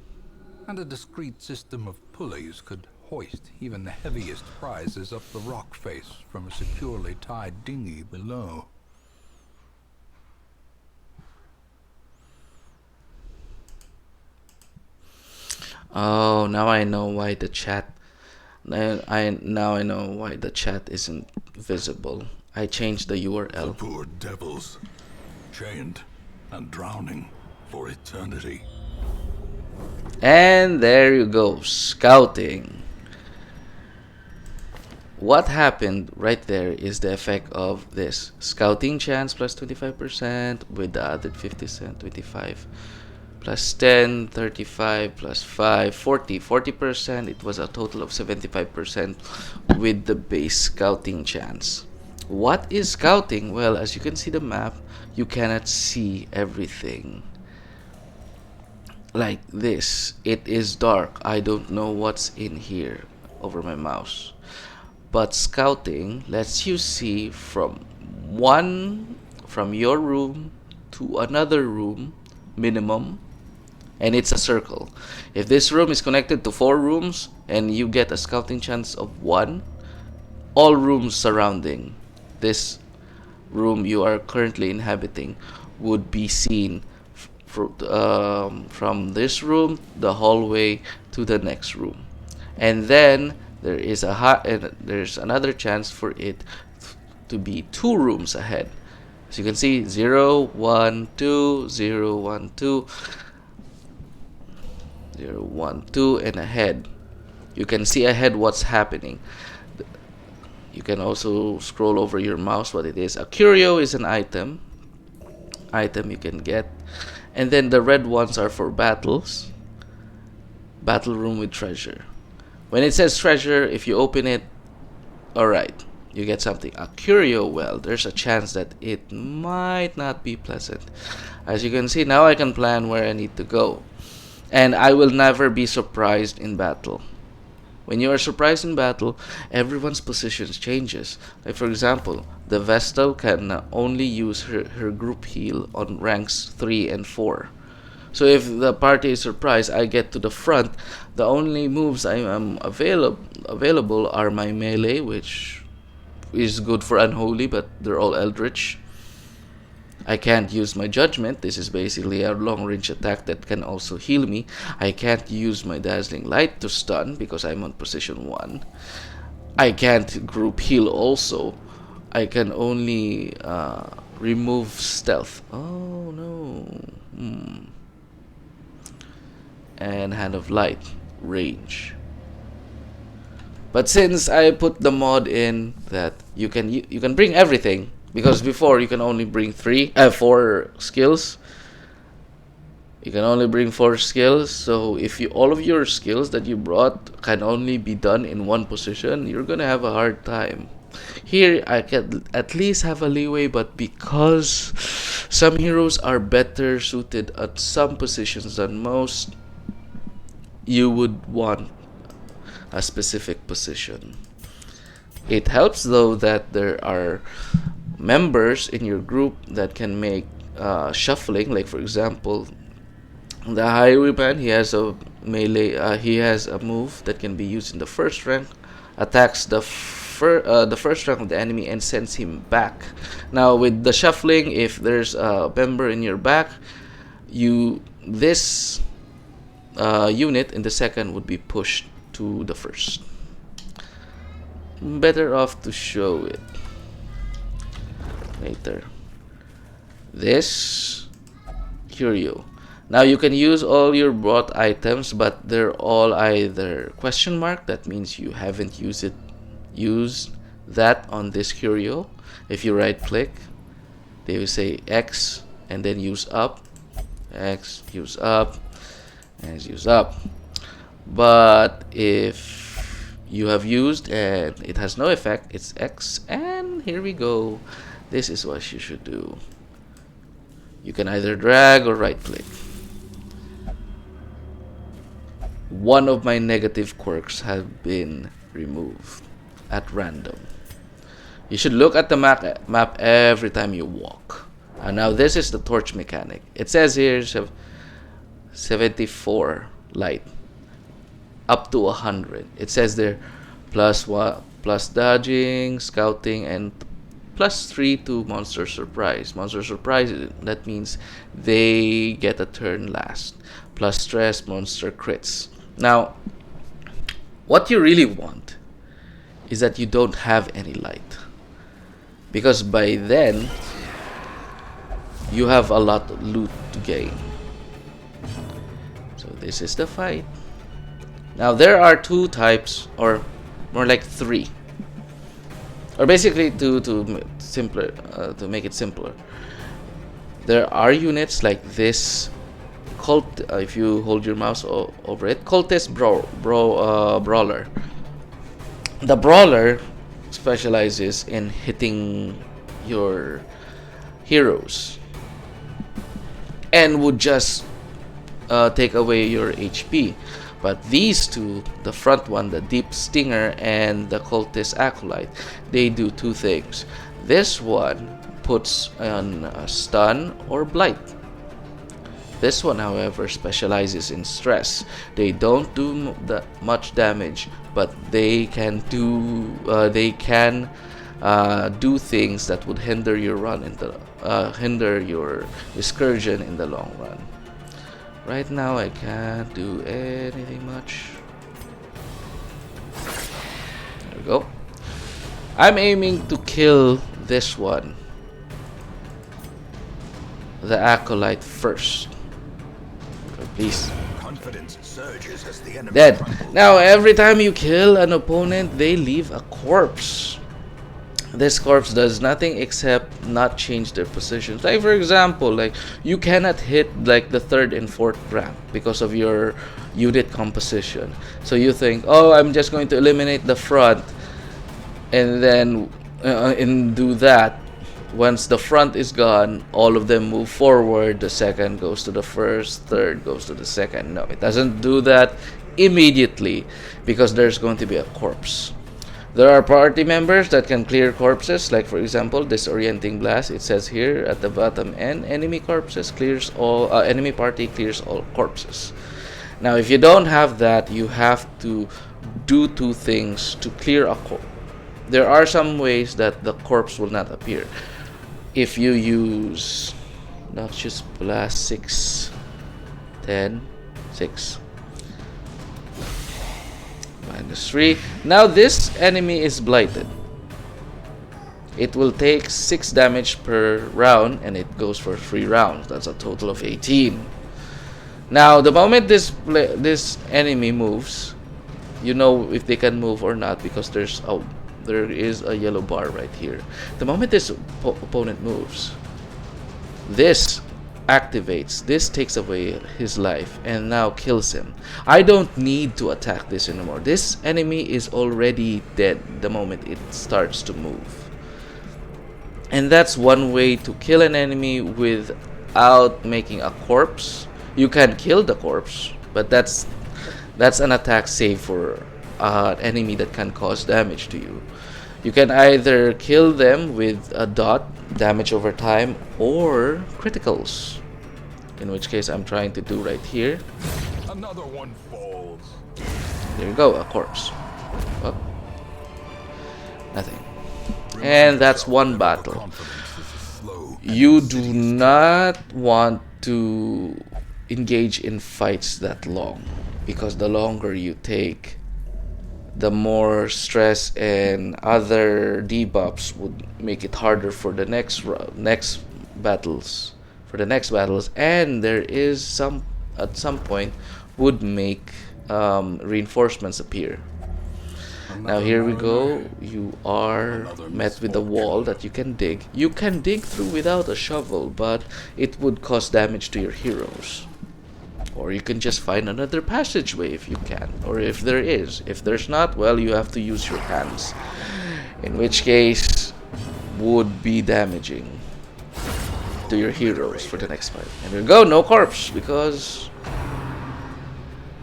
[SPEAKER 1] and a discreet system of pulleys could hoist even the heaviest prizes up the rock face from a securely tied dinghy below.
[SPEAKER 2] Oh, now I know why the chat. Now I know why the chat isn't visible. I changed the
[SPEAKER 1] The
[SPEAKER 2] URL.
[SPEAKER 1] poor devils, chained and drowning for eternity.
[SPEAKER 2] And there you go, scouting. What happened right there is the effect of this scouting chance plus 25% with the added 50 cent 25 plus 10 35 plus 5 40%. It was a total of 75% with the base scouting chance. What is scouting? Well, as you can see the map, you cannot see everything like this. It is dark. I don't know what's in here over my mouse. But scouting lets you see from your room to another room minimum, and it's a circle. If this room is connected to 4 rooms and you get a scouting chance of 1, all rooms surrounding this room you are currently inhabiting would be seen from this room, the hallway to the next room, and then there's another chance for it to be 2 rooms ahead. As you can see, 0 1 2 0 1 2 0 1 2 and ahead. You can see ahead what's happening. You can also scroll over your mouse what it is. A curio is an item you can get, and then the red ones are for battles. Battle room with treasure. When it says treasure, if you open it, alright, you get something. A curio, well, there's a chance that it might not be pleasant. As you can see, now I can plan where I need to go, and I will never be surprised in battle. When you are surprised in battle, everyone's positions changes. Like for example, the Vestal can only use her group heal on ranks 3 and 4. So if the party is surprised, I get to the front. The only moves I am available are my melee, which is good for unholy, but they're all eldritch. I can't use my judgment. This is basically a long range attack that can also heal me. I can't use my dazzling light to stun because I'm on position 1. I can't group heal also. I can only remove stealth. Oh no. And hand of light range. But since I put the mod in that you can bring everything, because before you can only bring 4 skills. You can only bring 4 skills, so if you all of your skills that you brought can only be done in one position, you're gonna have a hard time. Here, I can at least have a leeway, but because some heroes are better suited at some positions than most, you would want a specific position. It helps though that there are members in your group that can make shuffling. Like for example, the highwayman, he has a melee. He has a move that can be used in the first rank, attacks the first rank of the enemy and sends him back. Now with the shuffling, if there's a member in your back, this unit in the second would be pushed to the first. Better off to show it later. This curio. Now you can use all your brought items, but they're all either question mark. That means you haven't used that on this curio. If you right click, they will say X and then use up. X, use up, and use up. But if you have used and it has no effect, it's X, and here we go. This is what you should do. You can either drag or right click. One of my negative quirks have been removed at random. You should look at the map every time you walk. And now this is the torch mechanic. It says here 74 light up to 100. It says there +1 plus dodging, scouting, and +3 to monster surprise. Monster surprise, that means they get a turn last. Plus stress, monster crits. Now, what you really want is that you don't have any light, because by then you have a lot of loot to gain. So this is the fight. Now there are 2 types, or more like 3, or basically to make it simpler. There are units like this cult. If you hold your mouse over it, cultist brawler. The brawler specializes in hitting your heroes and would just take away your HP. But these 2, the front one, the deep stinger, and the cultist acolyte, they do 2 things. This one puts on stun or blight. This one, however, specializes in stress. They don't do much damage, but they can do things that would hinder your run hinder your excursion in the long run. Right now, I can't do anything much. There we go. I'm aiming to kill this one, the acolyte, first. Please.
[SPEAKER 1] Confidence surges as the enemy
[SPEAKER 2] Dead.
[SPEAKER 1] crumbles.
[SPEAKER 2] Now, every time you kill an opponent, they leave a corpse. This corpse does nothing except not change their positions. Like for example, like you cannot hit like the 3rd and 4th rank because of your unit composition. So you think, oh, I'm just going to eliminate the front, and then do that. Once the front is gone, all of them move forward. The second goes to the first, third goes to the second. No, it doesn't do that immediately because there's going to be a corpse. There are party members that can clear corpses, like for example, disorienting blast. It says here at the bottom end, enemy party clears all corpses. Now, if you don't have that, you have to do 2 things to clear a corpse. There are some ways that the corpse will not appear. If you use noxious blast 6, 10, 6. -3. Now this enemy is blighted. It will take 6 damage per round, and it goes for 3 rounds. That's a total of 18. Now the moment this enemy moves, you know if they can move or not because there is a yellow bar right here. The moment this opponent moves, this activates. This takes away his life and now kills him. I don't need to attack this anymore. This enemy is already dead the moment it starts to move. And that's one way to kill an enemy without making a corpse. You can kill the corpse, but that's an attack save for an enemy that can cause damage to you. You can either kill them with a dot, damage over time, or criticals. In which case I'm trying to do right here.
[SPEAKER 1] Another one falls.
[SPEAKER 2] There you go, a corpse. Oh. Nothing. And that's one battle. You do not want to engage in fights that long, because the longer you take, the more stress and other debuffs would make it harder for the next battles. And there is at some point would make reinforcements appear. Now here we go. You are met with a wall that you can dig. You can dig through without a shovel, but it would cause damage to your heroes. Or you can just find another passageway if you can, or if there is. If there's not, well, you have to use your hands, in which case would be damaging to your heroes for the next fight. And there we go, no corpse, because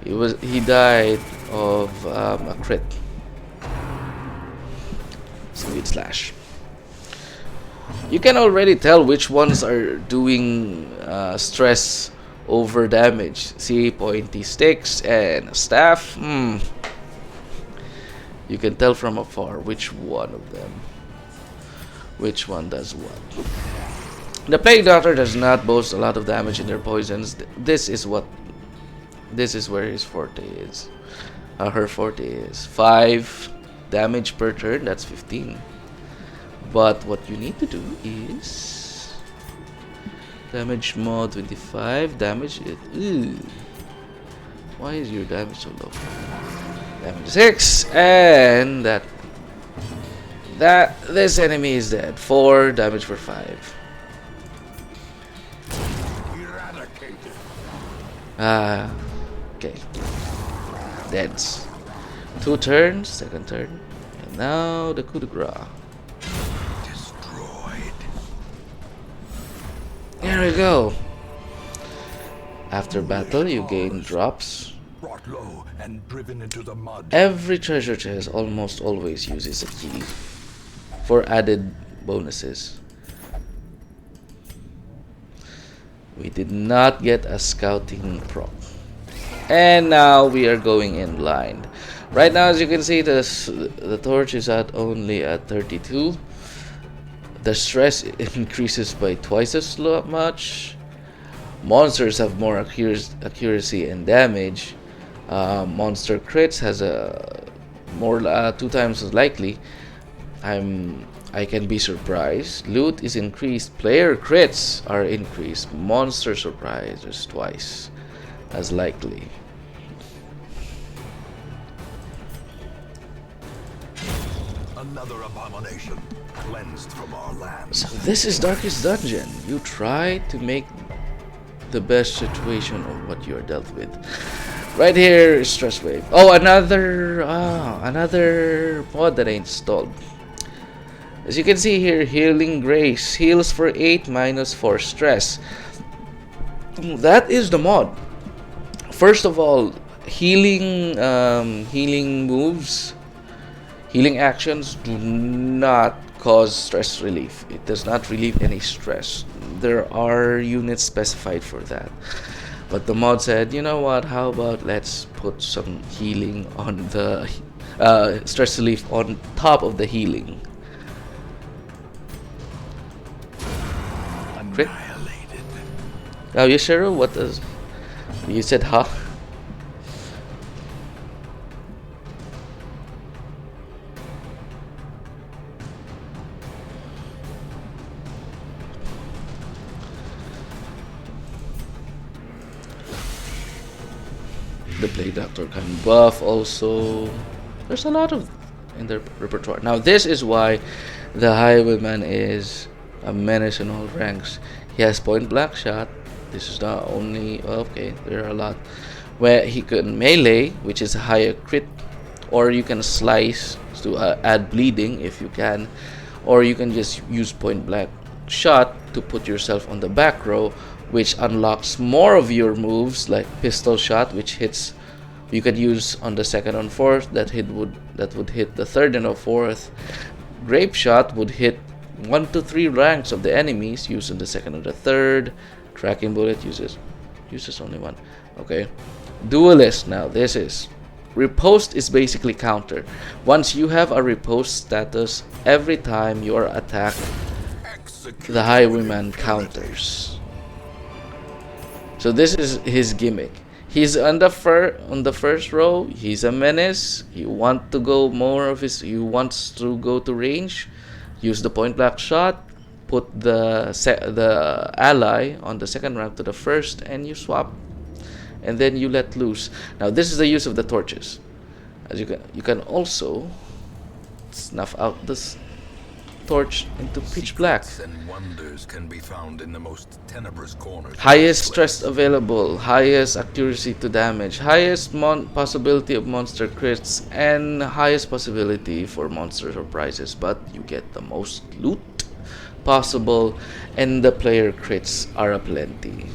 [SPEAKER 2] he died of a crit. Speed slash. You can already tell which ones are doing stress over damage. See, pointy sticks and staff. You can tell from afar which one of them, which one does what. The Plague Doctor does not boast a lot of damage in their poisons. This is where his forte is. Her forte is 5 damage per turn. That's 15. But what you need to do is damage mod 25. Damage it. Why is your damage so low? Damage 6, and this enemy is dead. 4 damage for 5. Okay. Deads. 2 turns, second turn, and now the coup de grace.
[SPEAKER 1] Destroyed.
[SPEAKER 2] Here we go. After battle, you gain drops.
[SPEAKER 1] Brought low and driven into the mud.
[SPEAKER 2] Every treasure chest almost always uses a key for added bonuses. We did not get a scouting prop. And now we are going in blind. Right now, as you can see, the torch is only at 32. The stress increases by twice as much. Monsters have more accuracy and damage. Monster crits has a more 2 times as likely. I can be surprised. Loot is increased. Player crits are increased. Monster surprise is twice as likely.
[SPEAKER 1] Another abomination cleansed from our lands.
[SPEAKER 2] So this is Darkest Dungeon. You try to make the best situation of what you are dealt with. Right here is Stress Wave. Oh, another mod that I installed. As you can see here, Healing Grace heals for 8 minus 4 stress. That is the mod. First of all, healing moves, healing actions do not cause stress relief. It does not relieve any stress. There are units specified for that. But the mod said, you know what, how about let's put some healing on the stress relief on top of the healing.
[SPEAKER 1] Annihilated.
[SPEAKER 2] Now, Yashiro, what does... You said, huh? The Plague Doctor can buff also. There's a lot of in their repertoire. Now this is why the Highwayman is a menace in all ranks. He has point blank shot, This is not only okay. There are a lot where he can melee, which is a higher crit, or you can slice to add bleeding if you can, or you can just use point blank shot to put yourself on the back row, which unlocks more of your moves like pistol shot, which hits. You can use on the second and fourth. That would hit the third and the fourth. Grape shot would hit 1 to 3 ranks of the enemies, used on the second and the third. Tracking bullet uses only one. Okay. Duelist. Now this is riposte is basically counter. Once you have a riposte status, every time you are attacked, the highwayman counters. So this is his gimmick. He's on the first row. He's a menace. He wants to go to range. Use the point blank shot. Put the ally on the second rank to the first, and you swap. And then you let loose. Now this is the use of the torches. As you can also snuff out this torch into pitch black.
[SPEAKER 1] And wonders can be found in the most tenebrous corners.
[SPEAKER 2] Highest stress available, highest accuracy to damage, highest possibility of monster crits, and highest possibility for monster surprises. But you get the most loot possible, and the player crits are aplenty.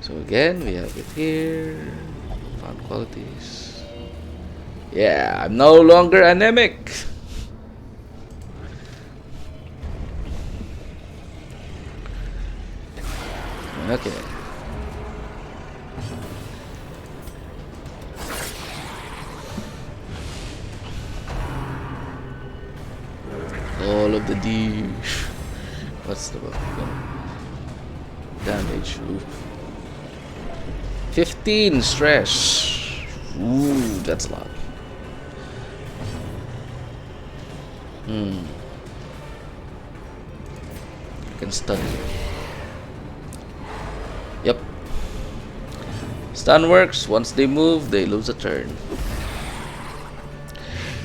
[SPEAKER 2] So again, we have it here. Found qualities. Yeah, I'm no longer anemic. Okay. All of the D. What's the damage? Ooh. 15 stress. Ooh, that's a lot. You can stun you. Yep. Stun works. Once they move, they lose a turn.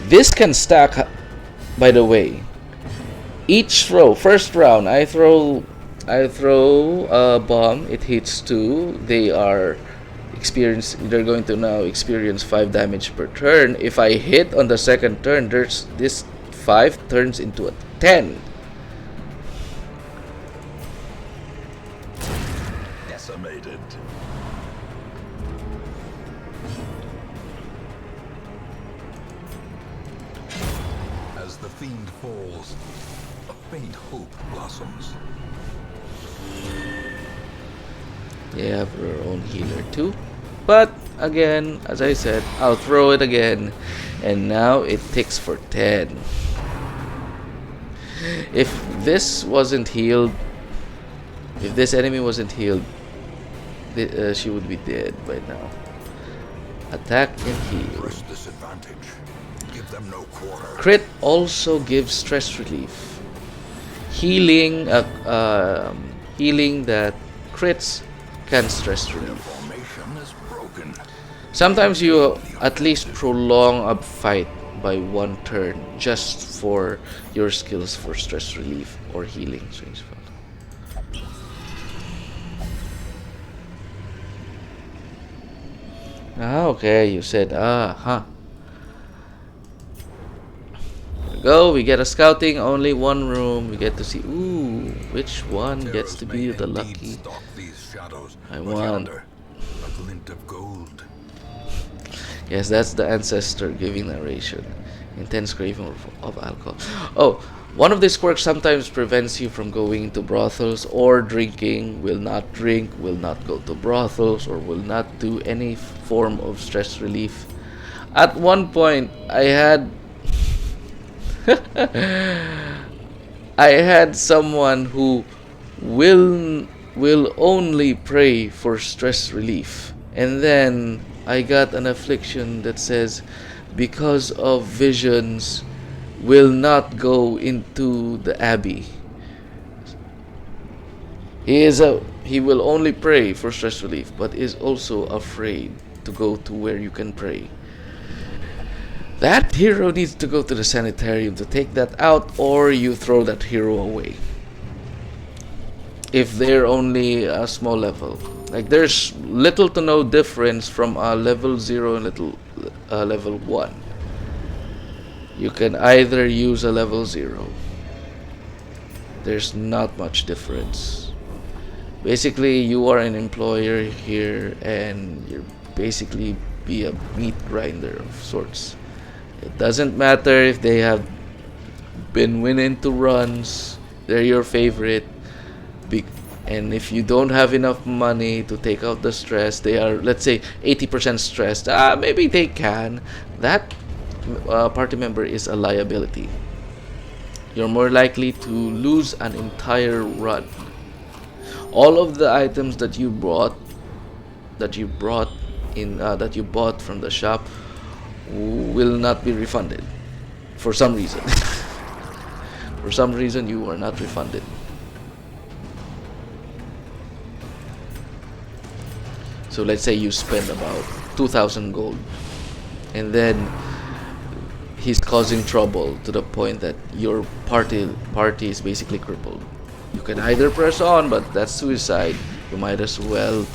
[SPEAKER 2] This can stack, by the way. Each throw, first round, I throw a bomb. It hits 2. They're going to now experience 5 damage per turn. If I hit on the second turn, this 5 turns into a 10.
[SPEAKER 1] Decimated. As the fiend falls, a faint hope blossoms.
[SPEAKER 2] They have their own healer too. But again, as I said, I'll throw it again. And now it ticks for 10. If this wasn't healed, if this enemy wasn't healed, she would be dead by now. Attack and heal.
[SPEAKER 1] Disadvantage. Give them no quarter.
[SPEAKER 2] Crit also gives stress relief. Healing, healing that crits can stress relief.
[SPEAKER 1] Formation is broken.
[SPEAKER 2] Sometimes you at least prolong a fight by 1 turn just for your skills for stress relief or healing. Okay, you said, There we go, we get a scouting, only 1 room. We get to see, which one gets to be the lucky. I want.
[SPEAKER 1] A glint of gold.
[SPEAKER 2] Yes, that's the ancestor giving narration. Intense craving of alcohol. Oh, one of these quirks sometimes prevents you from going to brothels or drinking. Will not drink, will not go to brothels, or will not do any form of stress relief. At one point, I had I had someone who will only pray for stress relief, and then I got an affliction that says, because of visions, will not go into the abbey. He will only pray for stress relief, but is also afraid to go to where you can pray. That hero needs to go to the sanitarium to take that out, or you throw that hero away. if they're only a small level. Like there's little to no difference from a level 0 and level 1. You can either use a level 0. There's not much difference. Basically, you are an employer here and you're basically be a meat grinder of sorts. It doesn't matter if they have been winning 2 runs, they're your favorite. And if you don't have enough money to take out the stress, they are, let's say, 80% stressed. Maybe they can. That party member is a liability. You're more likely to lose an entire run. All of the items that you bought from the shop will not be refunded for some reason. For some reason, you are not refunded. So let's say you spend about 2,000 gold, and then he's causing trouble to the point that your party is basically crippled. You can either press on, but that's suicide. You might as well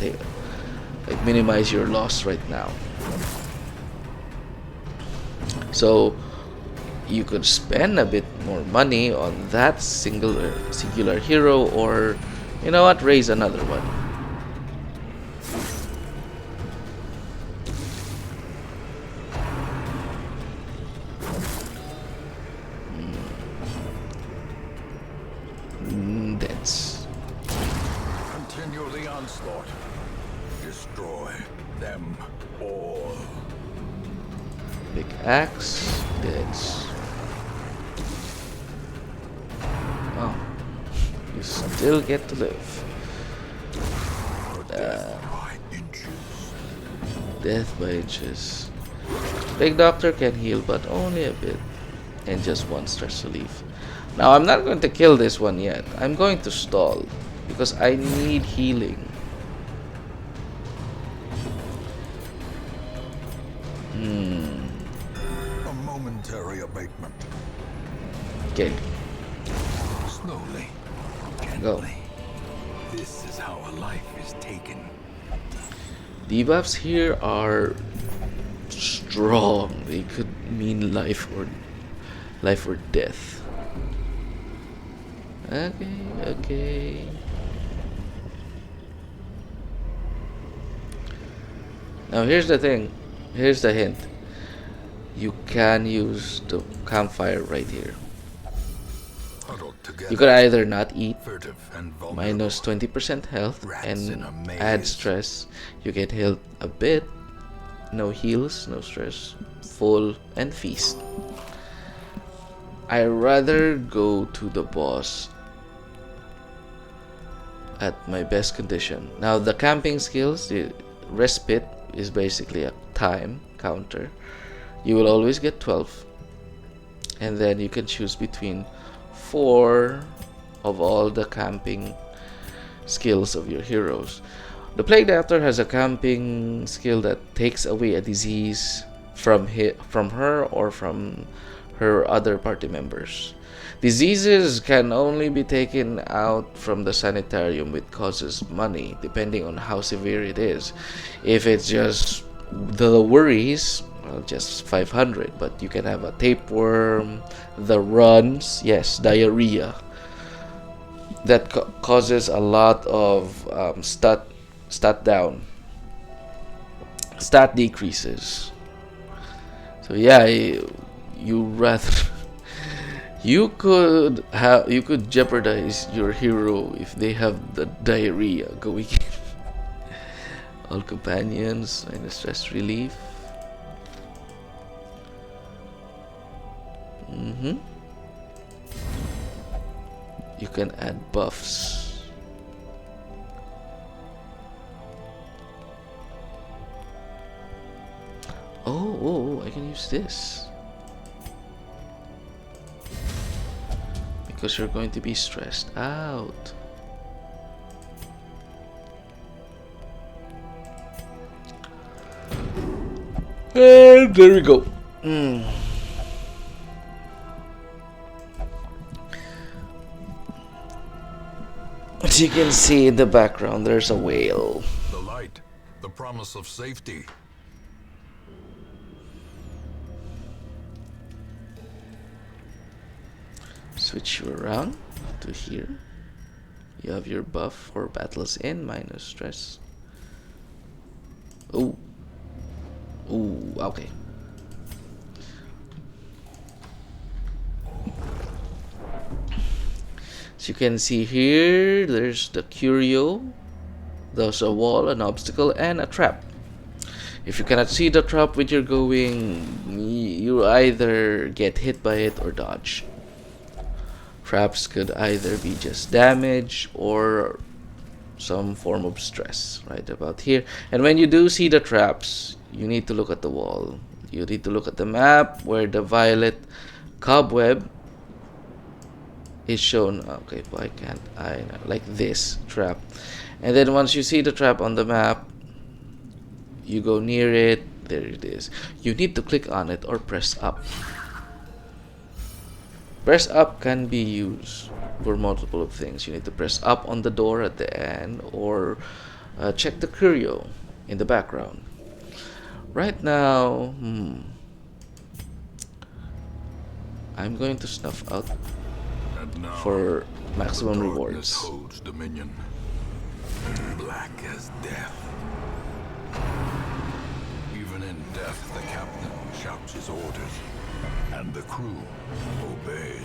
[SPEAKER 2] minimize your loss right now. So you could spend a bit more money on that singular hero, or you know what, raise another one.
[SPEAKER 1] Continue the onslaught. Destroy them all.
[SPEAKER 2] Big axe, deads. Oh, you still get to live. Death by inches. Big Doctor can heal, but only a bit, and just 1 stress relief. Now I'm not going to kill this one yet. I'm going to stall because I need healing.
[SPEAKER 1] A momentary abatement.
[SPEAKER 2] Okay.
[SPEAKER 1] Slowly.
[SPEAKER 2] Go.
[SPEAKER 1] This is how a life is taken.
[SPEAKER 2] Debuffs here are strong. They could mean life or death. Okay. Now here's the thing. Here's the hint. You can use the campfire right here. You could either not eat, minus 20% health, and add stress. You get healed a bit, no heals, no stress, full, and feast. I rather go to the boss at my best condition. Now the camping skills, the respite is basically a time counter. You will always get 12, and then you can choose between 4 of all the camping skills of your heroes. The Plague Doctor has a camping skill that takes away a disease from her or from her other party members. Diseases can only be taken out from the sanitarium, which costs money depending on how severe it is. If it's just the worries, well, just 500, but you can have a tapeworm, the runs, yes, diarrhea. That causes a lot of stat decreases. So yeah, you rather you could jeopardize your hero if they have the diarrhea going in. All companions minus stress relief. You can add buffs. Oh, I can use this. Because you're going to be stressed out. And there we go. As you can see in the background, there's a whale.
[SPEAKER 1] The light, the promise of safety.
[SPEAKER 2] Switch you around to here. You have your buff for battles in, minus stress. Ooh. Ooh, okay. As you can see here, there's the curio. There's a wall, an obstacle, and a trap. If you cannot see the trap when you're going, you either get hit by it or dodge. Traps could either be just damage or some form of stress right about here. And when you do see the traps, you need to look at the wall. You need to look at the map where the violet cobweb is shown. Okay, why can't I? Like this trap. And then once you see the trap on the map, you go near it. There it is. You need to click on it or press up. Press up can be used for multiple of things. You need to press up on the door at the end, or check the curio in the background. Right now, I'm going to snuff out for maximum rewards.
[SPEAKER 1] Holds dominion, black as death. Even in death, the captain shouts his orders, and the crew obeys.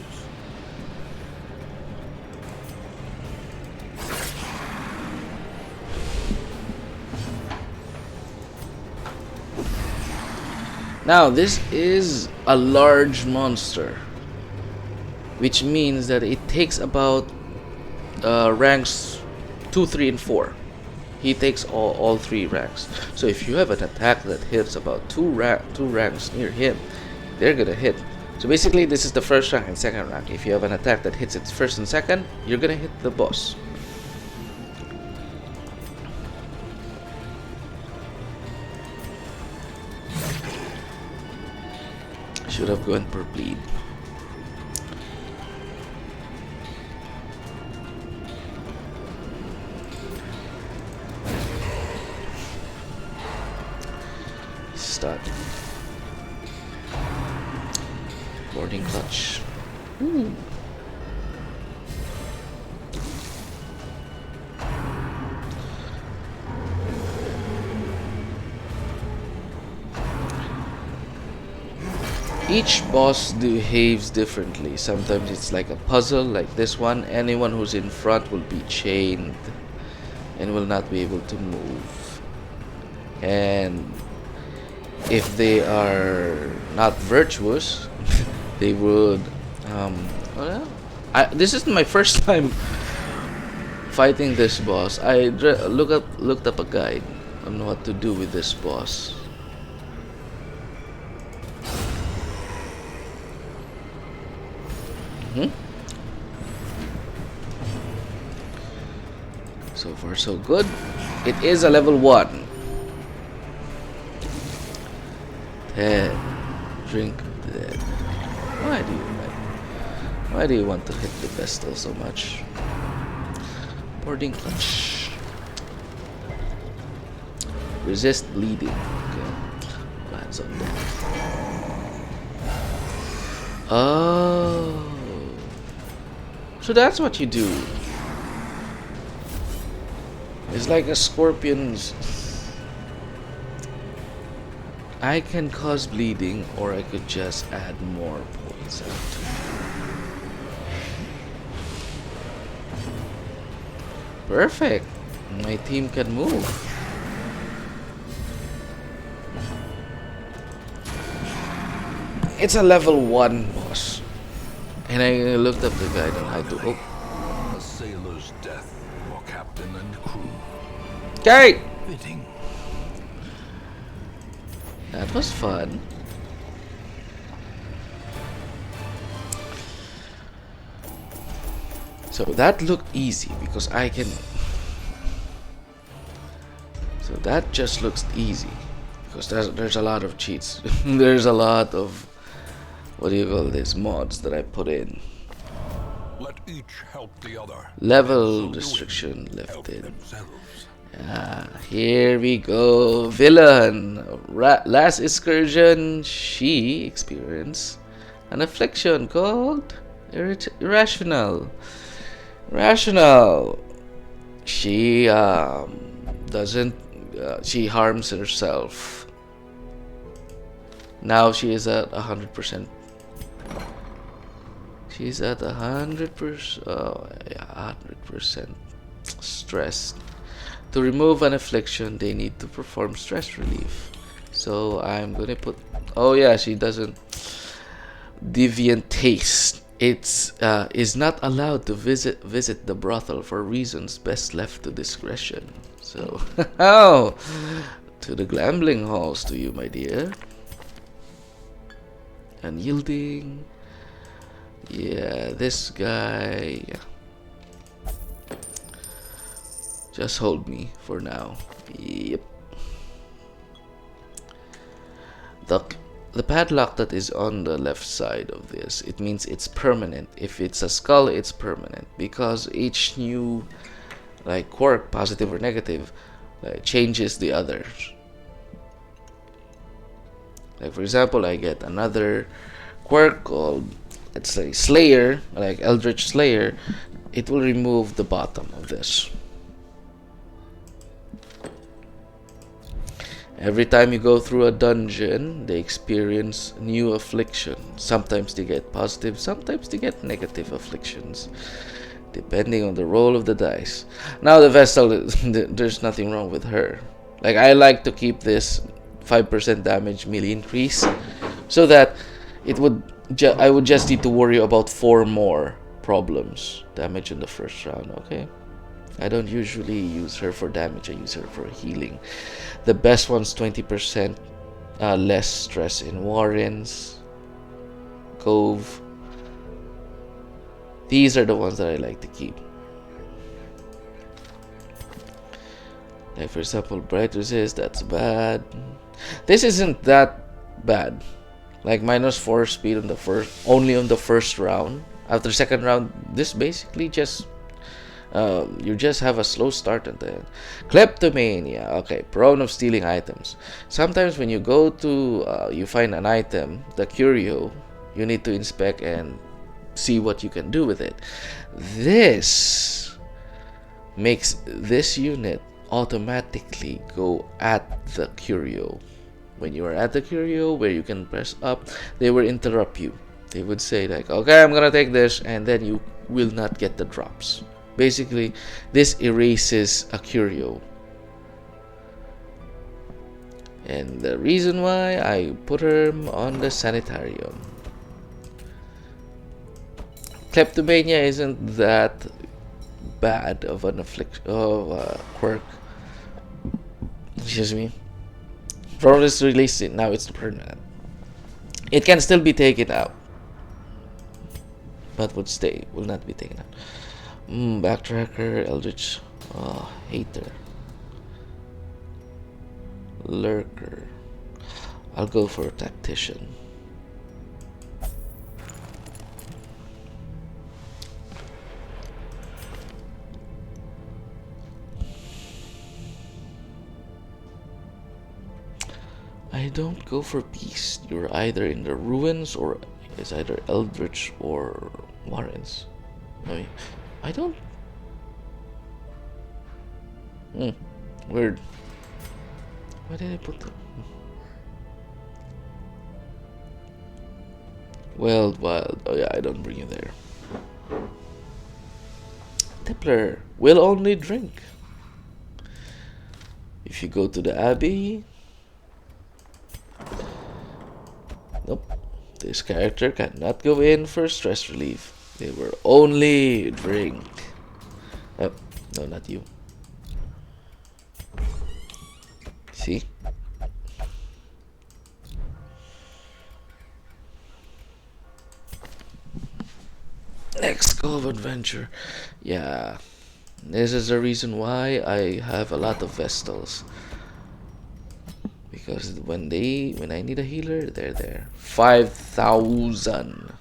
[SPEAKER 2] Now, this is a large monster, which means that it takes about ranks 2, 3, and 4. He takes all 3 ranks. So if you have an attack that hits about 2 ranks near him, they're gonna hit. So basically, this is the first rank and second rank. If you have an attack that hits its first and second, you're gonna hit the boss. Should have gone per bleed. Start. Boarding clutch. Ooh. Each boss behaves differently. Sometimes it's like a puzzle, like this one. Anyone who's in front will be chained and will not be able to move. And if they are not virtuous, they would. This is my first time fighting this boss. I looked up a guide on what to do with this boss. So far so good. It is a level 1. 10. Drink dead. Why do you want to hit the pestle so much? Boarding clutch. Resist bleeding. Okay. That's on that. Oh. So that's what you do. It's like a scorpion's. I can cause bleeding, or I could just add more poison to it. Perfect. My team can move. It's a level 1 boss. And I looked up the guide on how to. Oh.
[SPEAKER 1] A sailor's death for captain and crew.
[SPEAKER 2] Okay.
[SPEAKER 1] Fitting.
[SPEAKER 2] That was fun. So that looked easy because I can. So that just looks easy because there's a lot of cheats. There's a lot of, what do you call this, mods that I put in.
[SPEAKER 1] Let each help the other.
[SPEAKER 2] Level
[SPEAKER 1] And so
[SPEAKER 2] restriction
[SPEAKER 1] doing, help
[SPEAKER 2] lifted.
[SPEAKER 1] themselves.
[SPEAKER 2] Here we go. Villain. Last excursion, she experienced an affliction called irrational. Rational. She doesn't. She harms herself. Now she is at 100%. She's at 100%. Oh, yeah, 100% stressed. To remove an affliction, they need to perform stress relief. So I'm gonna put. Oh yeah, she doesn't. Deviant taste. It's is not allowed to visit the brothel for reasons best left to discretion. So, oh, to the gambling halls to you, my dear. Unyielding. Yeah, this guy. Just hold me for now. Yep. The padlock that is on the left side of this, it means it's permanent. If it's a skull, it's permanent because each new like quirk, positive or negative, like changes the others. Like for example, I get another quirk called, let's say, Slayer, like Eldritch Slayer. It will remove the bottom of this. Every time you go through a dungeon, they experience new affliction. Sometimes they get positive, sometimes they get negative afflictions, depending on the roll of the dice. Now the Vestal, there's nothing wrong with her. Like I like to keep this 5% damage melee increase, so that it would I would just need to worry about 4 more problems damage in the first round. Okay. I don't usually use her for damage, I use her for healing. The best one's 20% less stress in Warrens, Cove. These are the ones that I like to keep. Like for example, Bright Resist, that's bad. This isn't that bad. Like -4 speed on the only on the first round. After second round, this basically just you just have a slow start at the end. Kleptomania. Okay, prone of stealing items. Sometimes when you go to you find an item, the curio, you need to inspect and see what you can do with it. This makes this unit automatically go at the curio. When you are at the curio where you can press up, they will interrupt you. They would say like, okay, I'm gonna take this, and then you will not get the drops. Basically, this erases a curio. And the reason why I put her on the sanitarium. Kleptomania isn't that bad of an affliction of quirk. Excuse me. From this release, now it's permanent. It can still be taken out, but will not be taken out. Backtracker, Eldritch, Hater, Lurker. I'll go for a Tactician. I don't go for Beast. You're either in the Ruins or it's either Eldritch or Warrens. I don't. Weird. Why did I put that? Wild. Oh yeah, I don't bring you there. Tippler will only drink. If you go to the Abbey. Nope. This character cannot go in for stress relief. They will only drink. Oh, no, not you. See? Next Cove Adventure. Yeah. This is the reason why I have a lot of Vestals. Because when I need a healer, they're there. 5,000.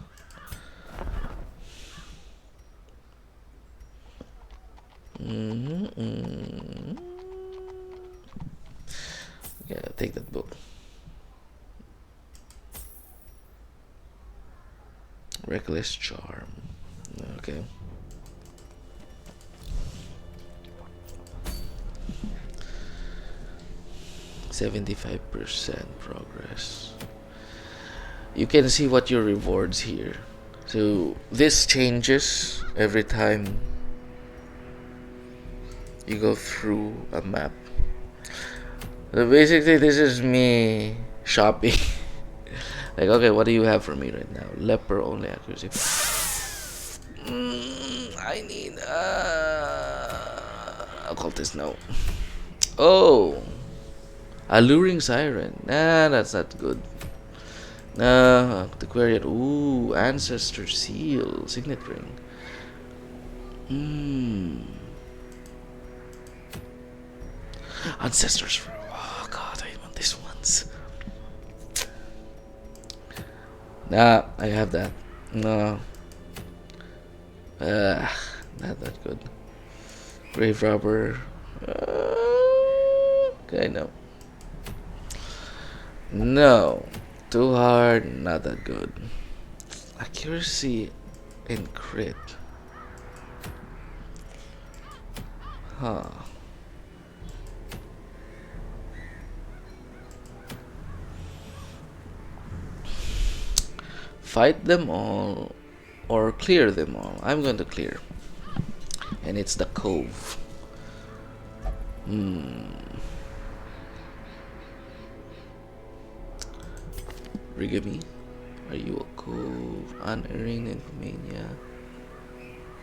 [SPEAKER 2] Yeah, take that book. Reckless charm. Okay. %75% progress. You can see what your rewards here. So this changes every time you go through a map. So basically, this is me shopping. Like, okay, what do you have for me right now? Leper only accuracy. I need occultist. No. Oh, alluring siren. Nah, that's not good. Nah, the query. Ooh, ancestor seal, signet ring. Ancestors. Oh god, I want these ones. Nah, I have that. No. Not that good. Grave robber. Okay, no. No. Too hard, not that good. Accuracy and crit. Huh. Fight them all or clear them all. I'm going to clear. And it's the cove. Rigamy. Are you a cove? Unerring Nymphomania.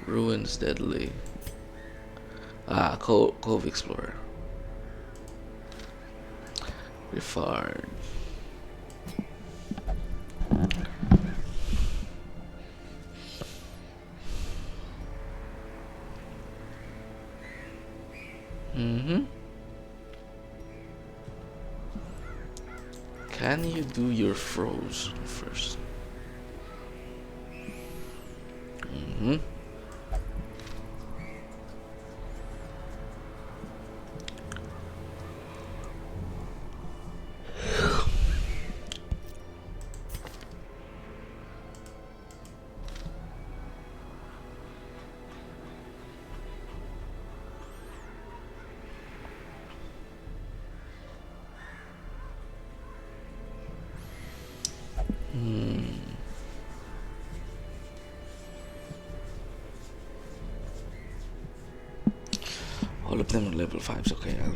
[SPEAKER 2] Ruins Deadly. Cove Explorer. Refard. Can you do your froze first? All of them are level 5s. Okay, I'll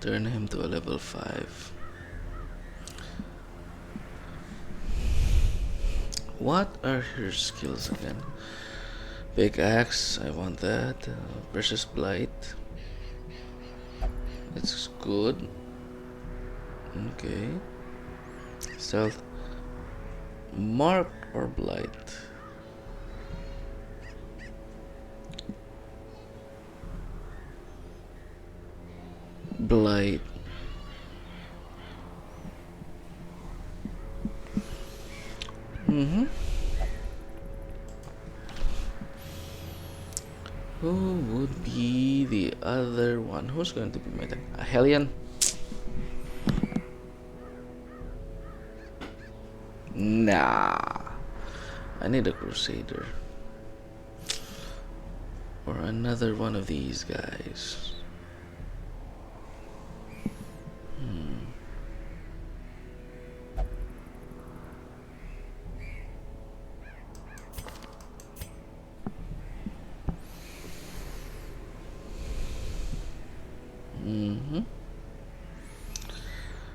[SPEAKER 2] turn him to a level 5. What are her skills again? Big axe, I want that. Precious blight. It's good. Okay. Stealth. Mark or blight? Blight. Who would be the other one? Who's going to be my tank? A Hellion? Nah. I need a Crusader. Or another one of these guys.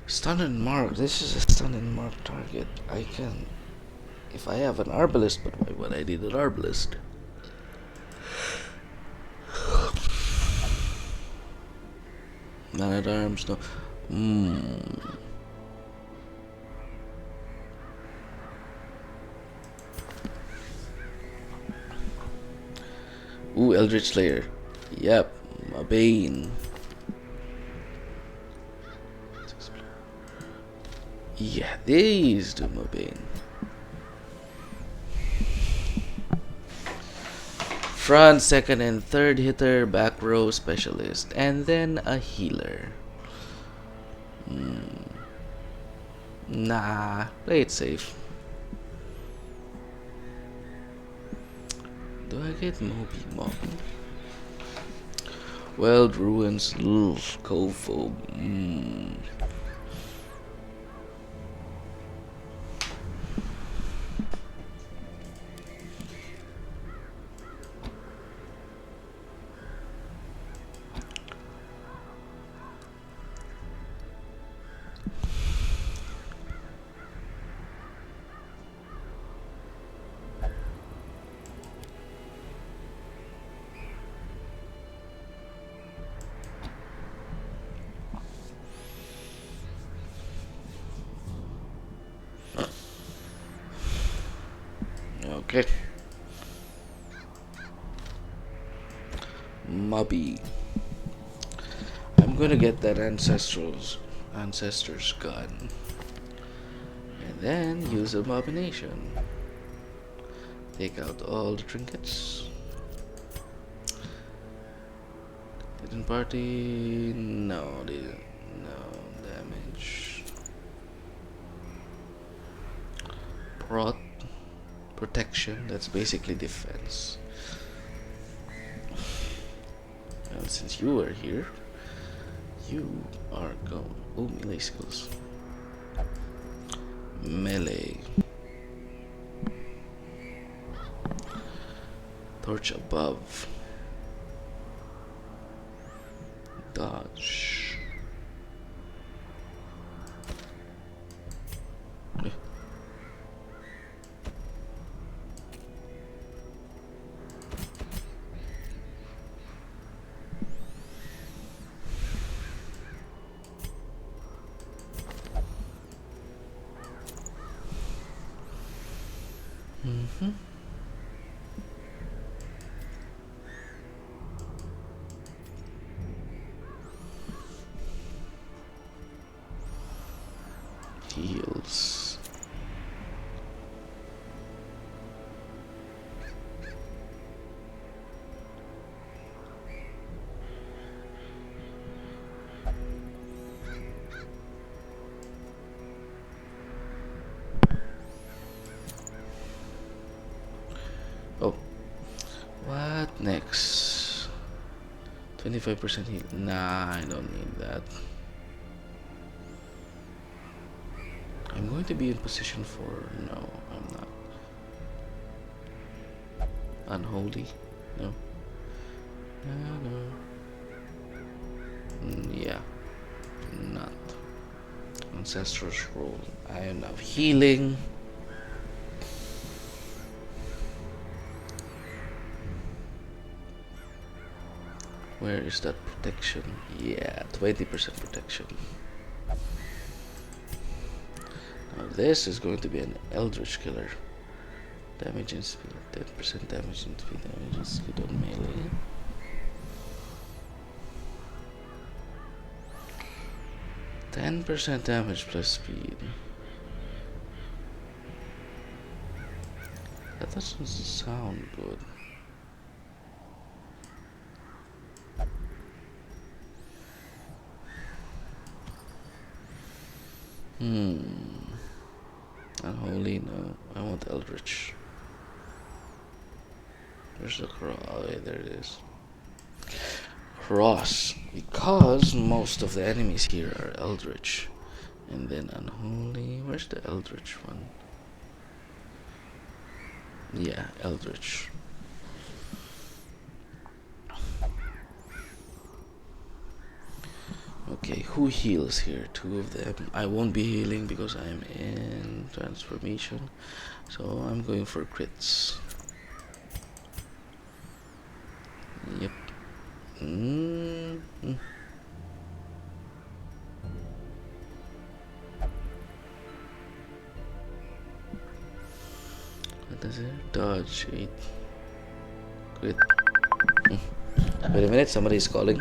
[SPEAKER 2] Stun and mark. This is a stun and mark target. I can, if I have an arbalist, but why would I need an arbalist? Man at arms, no. Ooh, Eldritch Slayer. Yep, my bane. Yeah, these do my bane. Front, second, and third hitter, back row specialist, and then a healer. Nah, play it safe. Do I get Moby Mob? Weld Ruins, Kofo. Okay. Mubby. I'm gonna get that ancestors gun. And then use abomination. Take out all the trinkets. Didn't party, no, didn't, no damage. Protection, that's basically defense. And since you are here, you are going. Oh, melee skills. Melee. Torch above. Dodge. Heals. Oh, what next? 25% heal. Nah, I don't need that. I'm going to be in position for. No, I'm not. Unholy? No. No. Yeah, not. Ancestral's role. I am now healing. Where is that protection? Yeah, 20% protection. Now this is going to be an Eldritch Killer. Damage and speed, 10% damage and speed, damage and speed on melee. %10 damage plus speed. That doesn't sound good. Unholy, no. I want Eldritch. Where's the cross? Oh, yeah, there it is. Cross. Because most of the enemies here are Eldritch. And then Unholy. Where's the Eldritch one? Yeah, Eldritch. Okay, who heals here? Two of them. I won't be healing because I'm in transformation. So I'm going for crits. Yep. What is it? Dodge 8. Crit. Wait a minute, somebody's calling.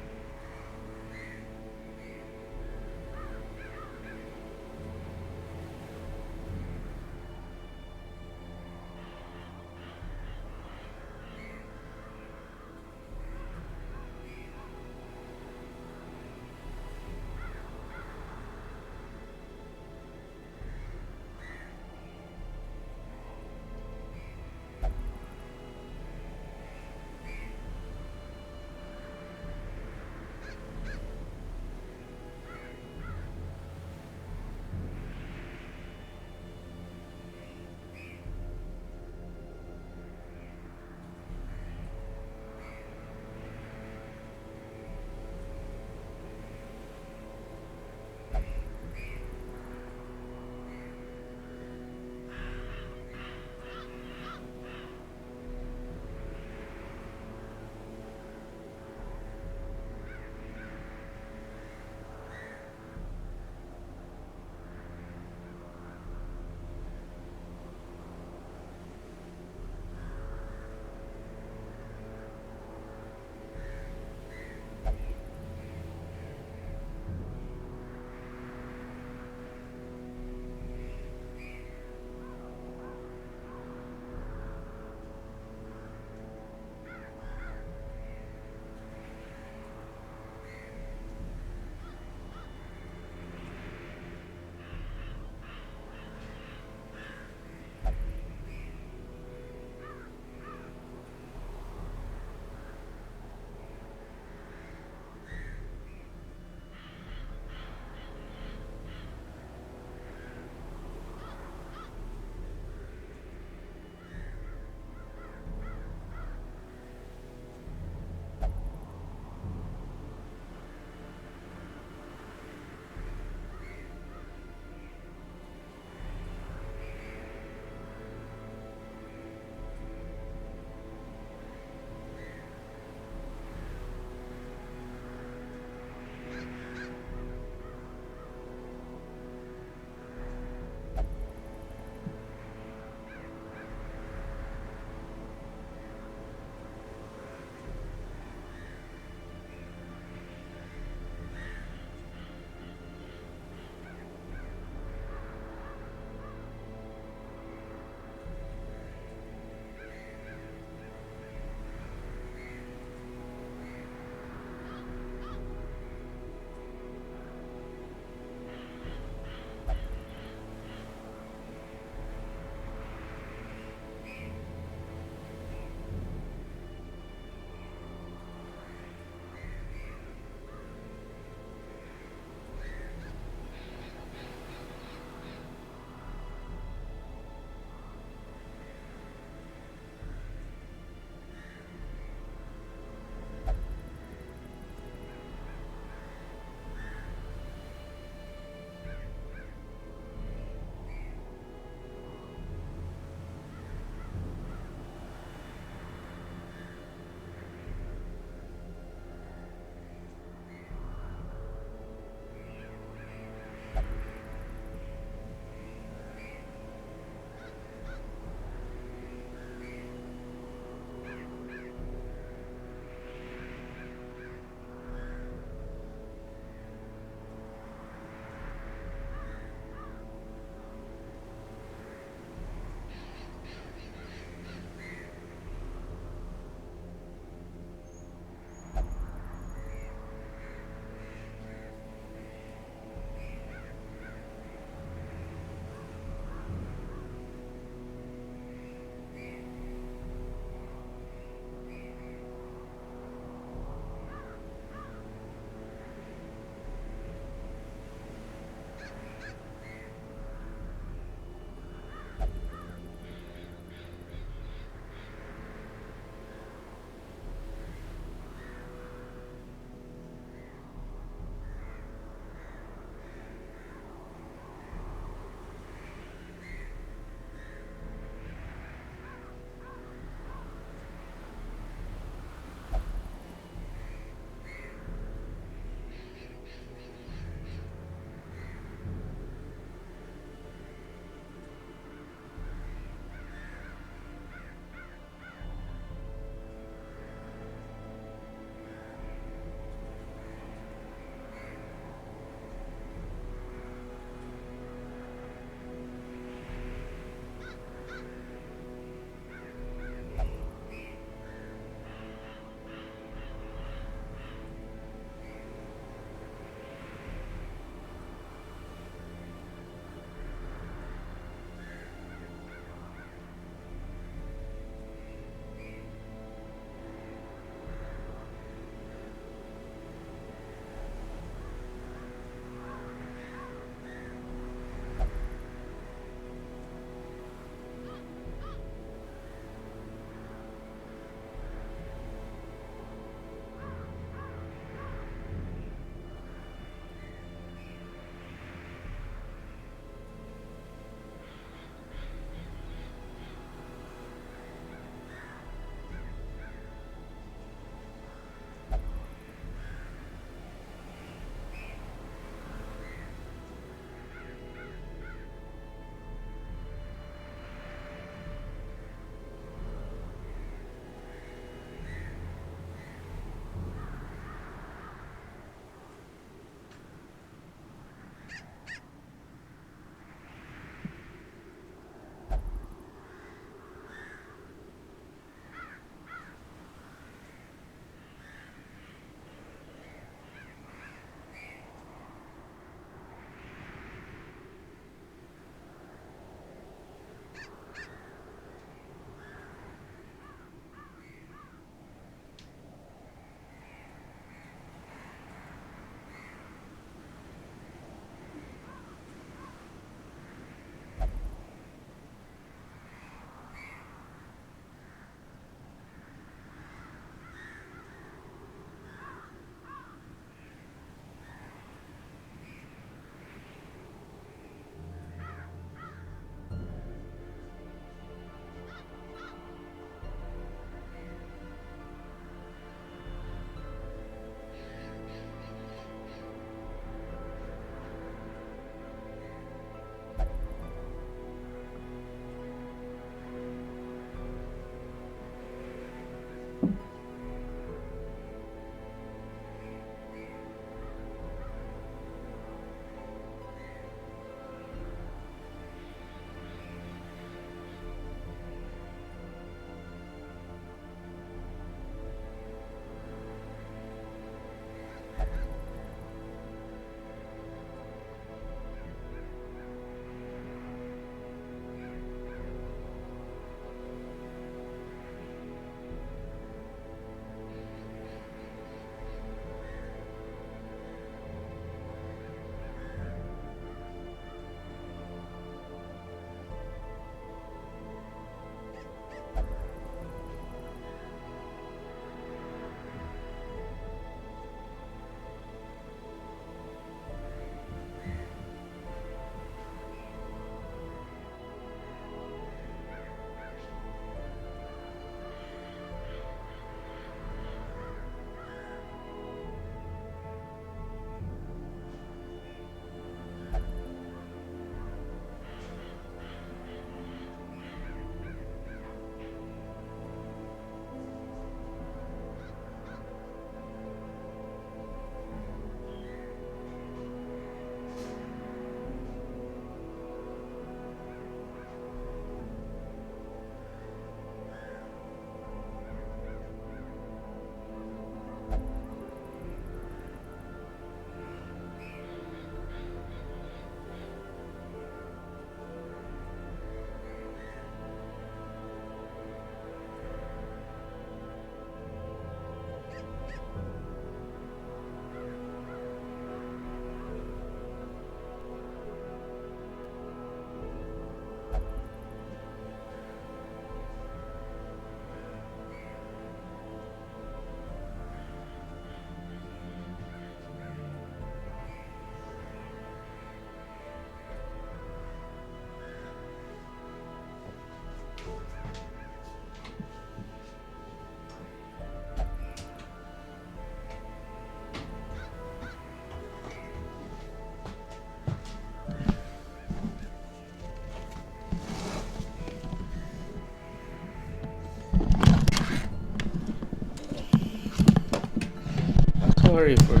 [SPEAKER 2] sorry for.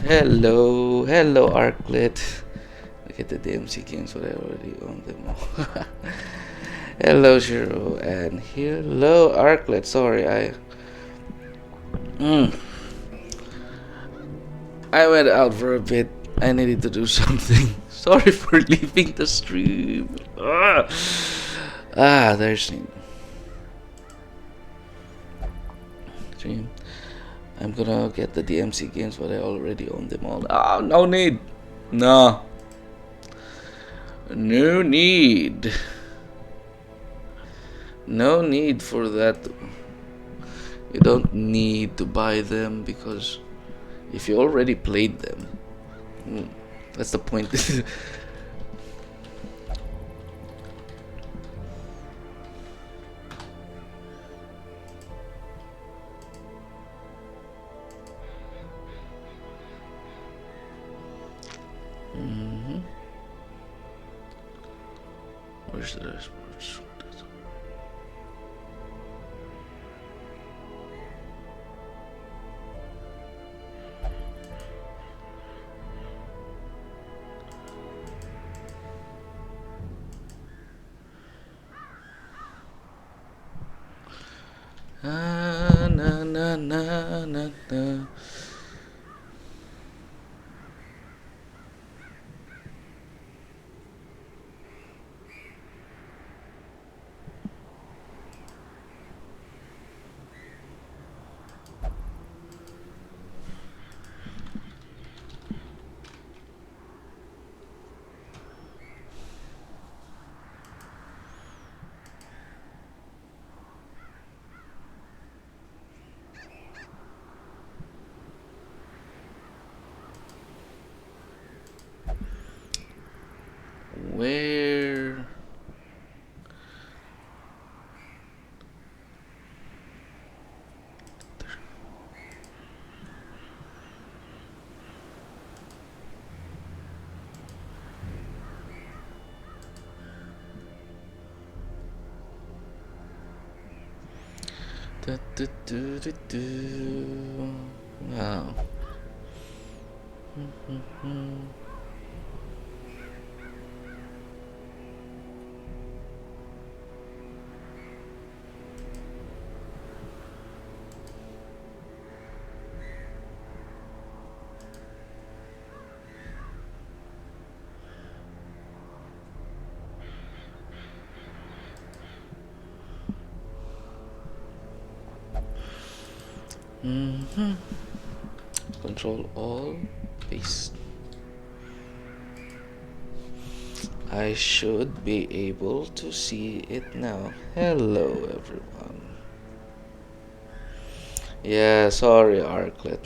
[SPEAKER 2] Hello, Arclet. Look at the DMC games, but I already own them all. Hello, Shiro, and hello, Arclet. Sorry, I went out for a bit. I needed to do something. Sorry for leaving the stream. There's stream. I'm gonna get the DMC games, but I already own them all. No need. No need. No need for that. You don't need to buy them because if you already played them, that's the point. Where's the dashboards? Na. Where? Wow. Control all, paste. I should be able to see it now. Hello, everyone. Yeah, sorry, Arclet.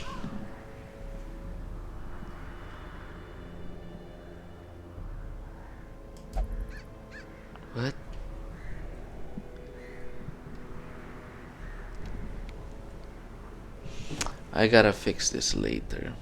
[SPEAKER 2] What? I gotta fix this later.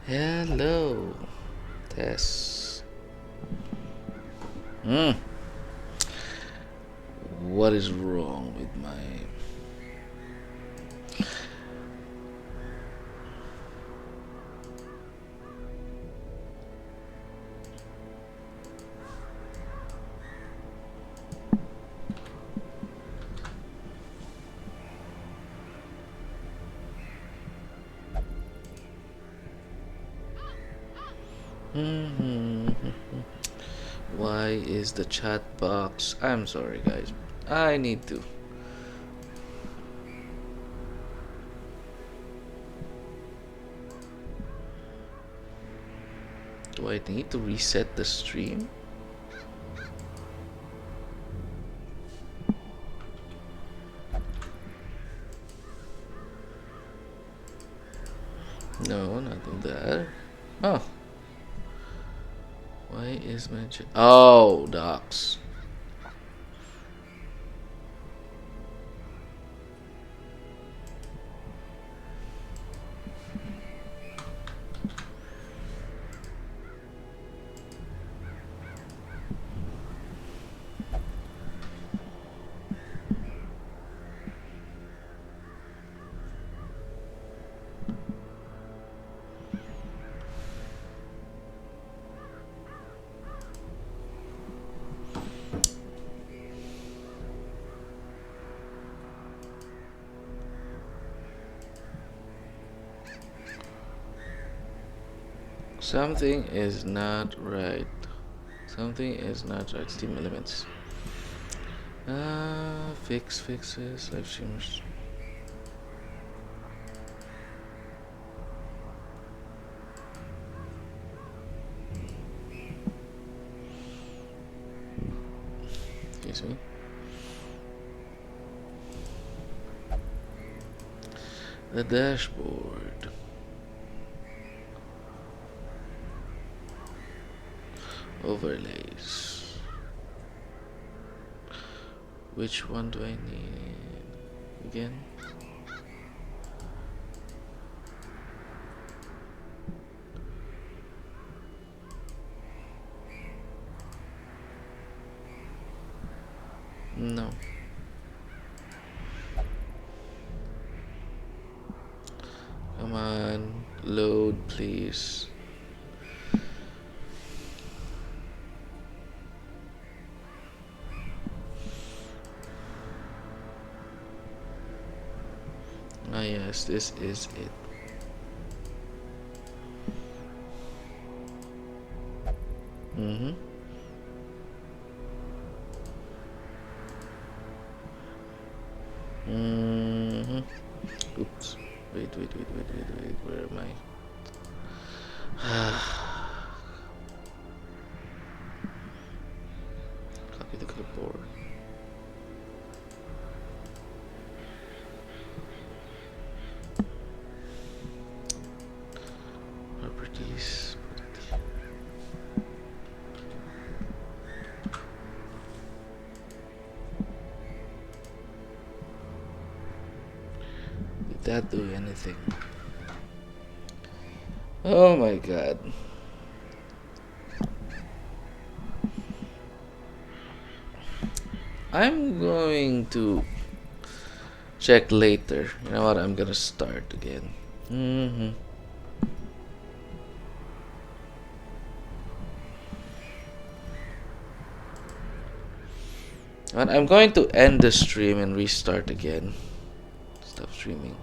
[SPEAKER 2] Hello, Tess. What is wrong with my... Why is the chat box... I'm sorry, guys. I need to... Do I need to reset the stream? No, nothing there. Oh. Why is my chat... Oh, docs. Something is not right. Something is not right. Steam elements. Fixes, live streamers. Excuse me. The dashboard. Overlays. Which one do I need again? No. Come on, load please. Ah yes, this is it. Mm-hmm. Mm-hmm. Oops. Wait. Where am I? Copy the clipboard. Properties. Did that do anything? Oh my god. I'm going to check later. You know what? I'm gonna start again. Mm-hmm. And I'm going to end the stream and restart again. Stop streaming.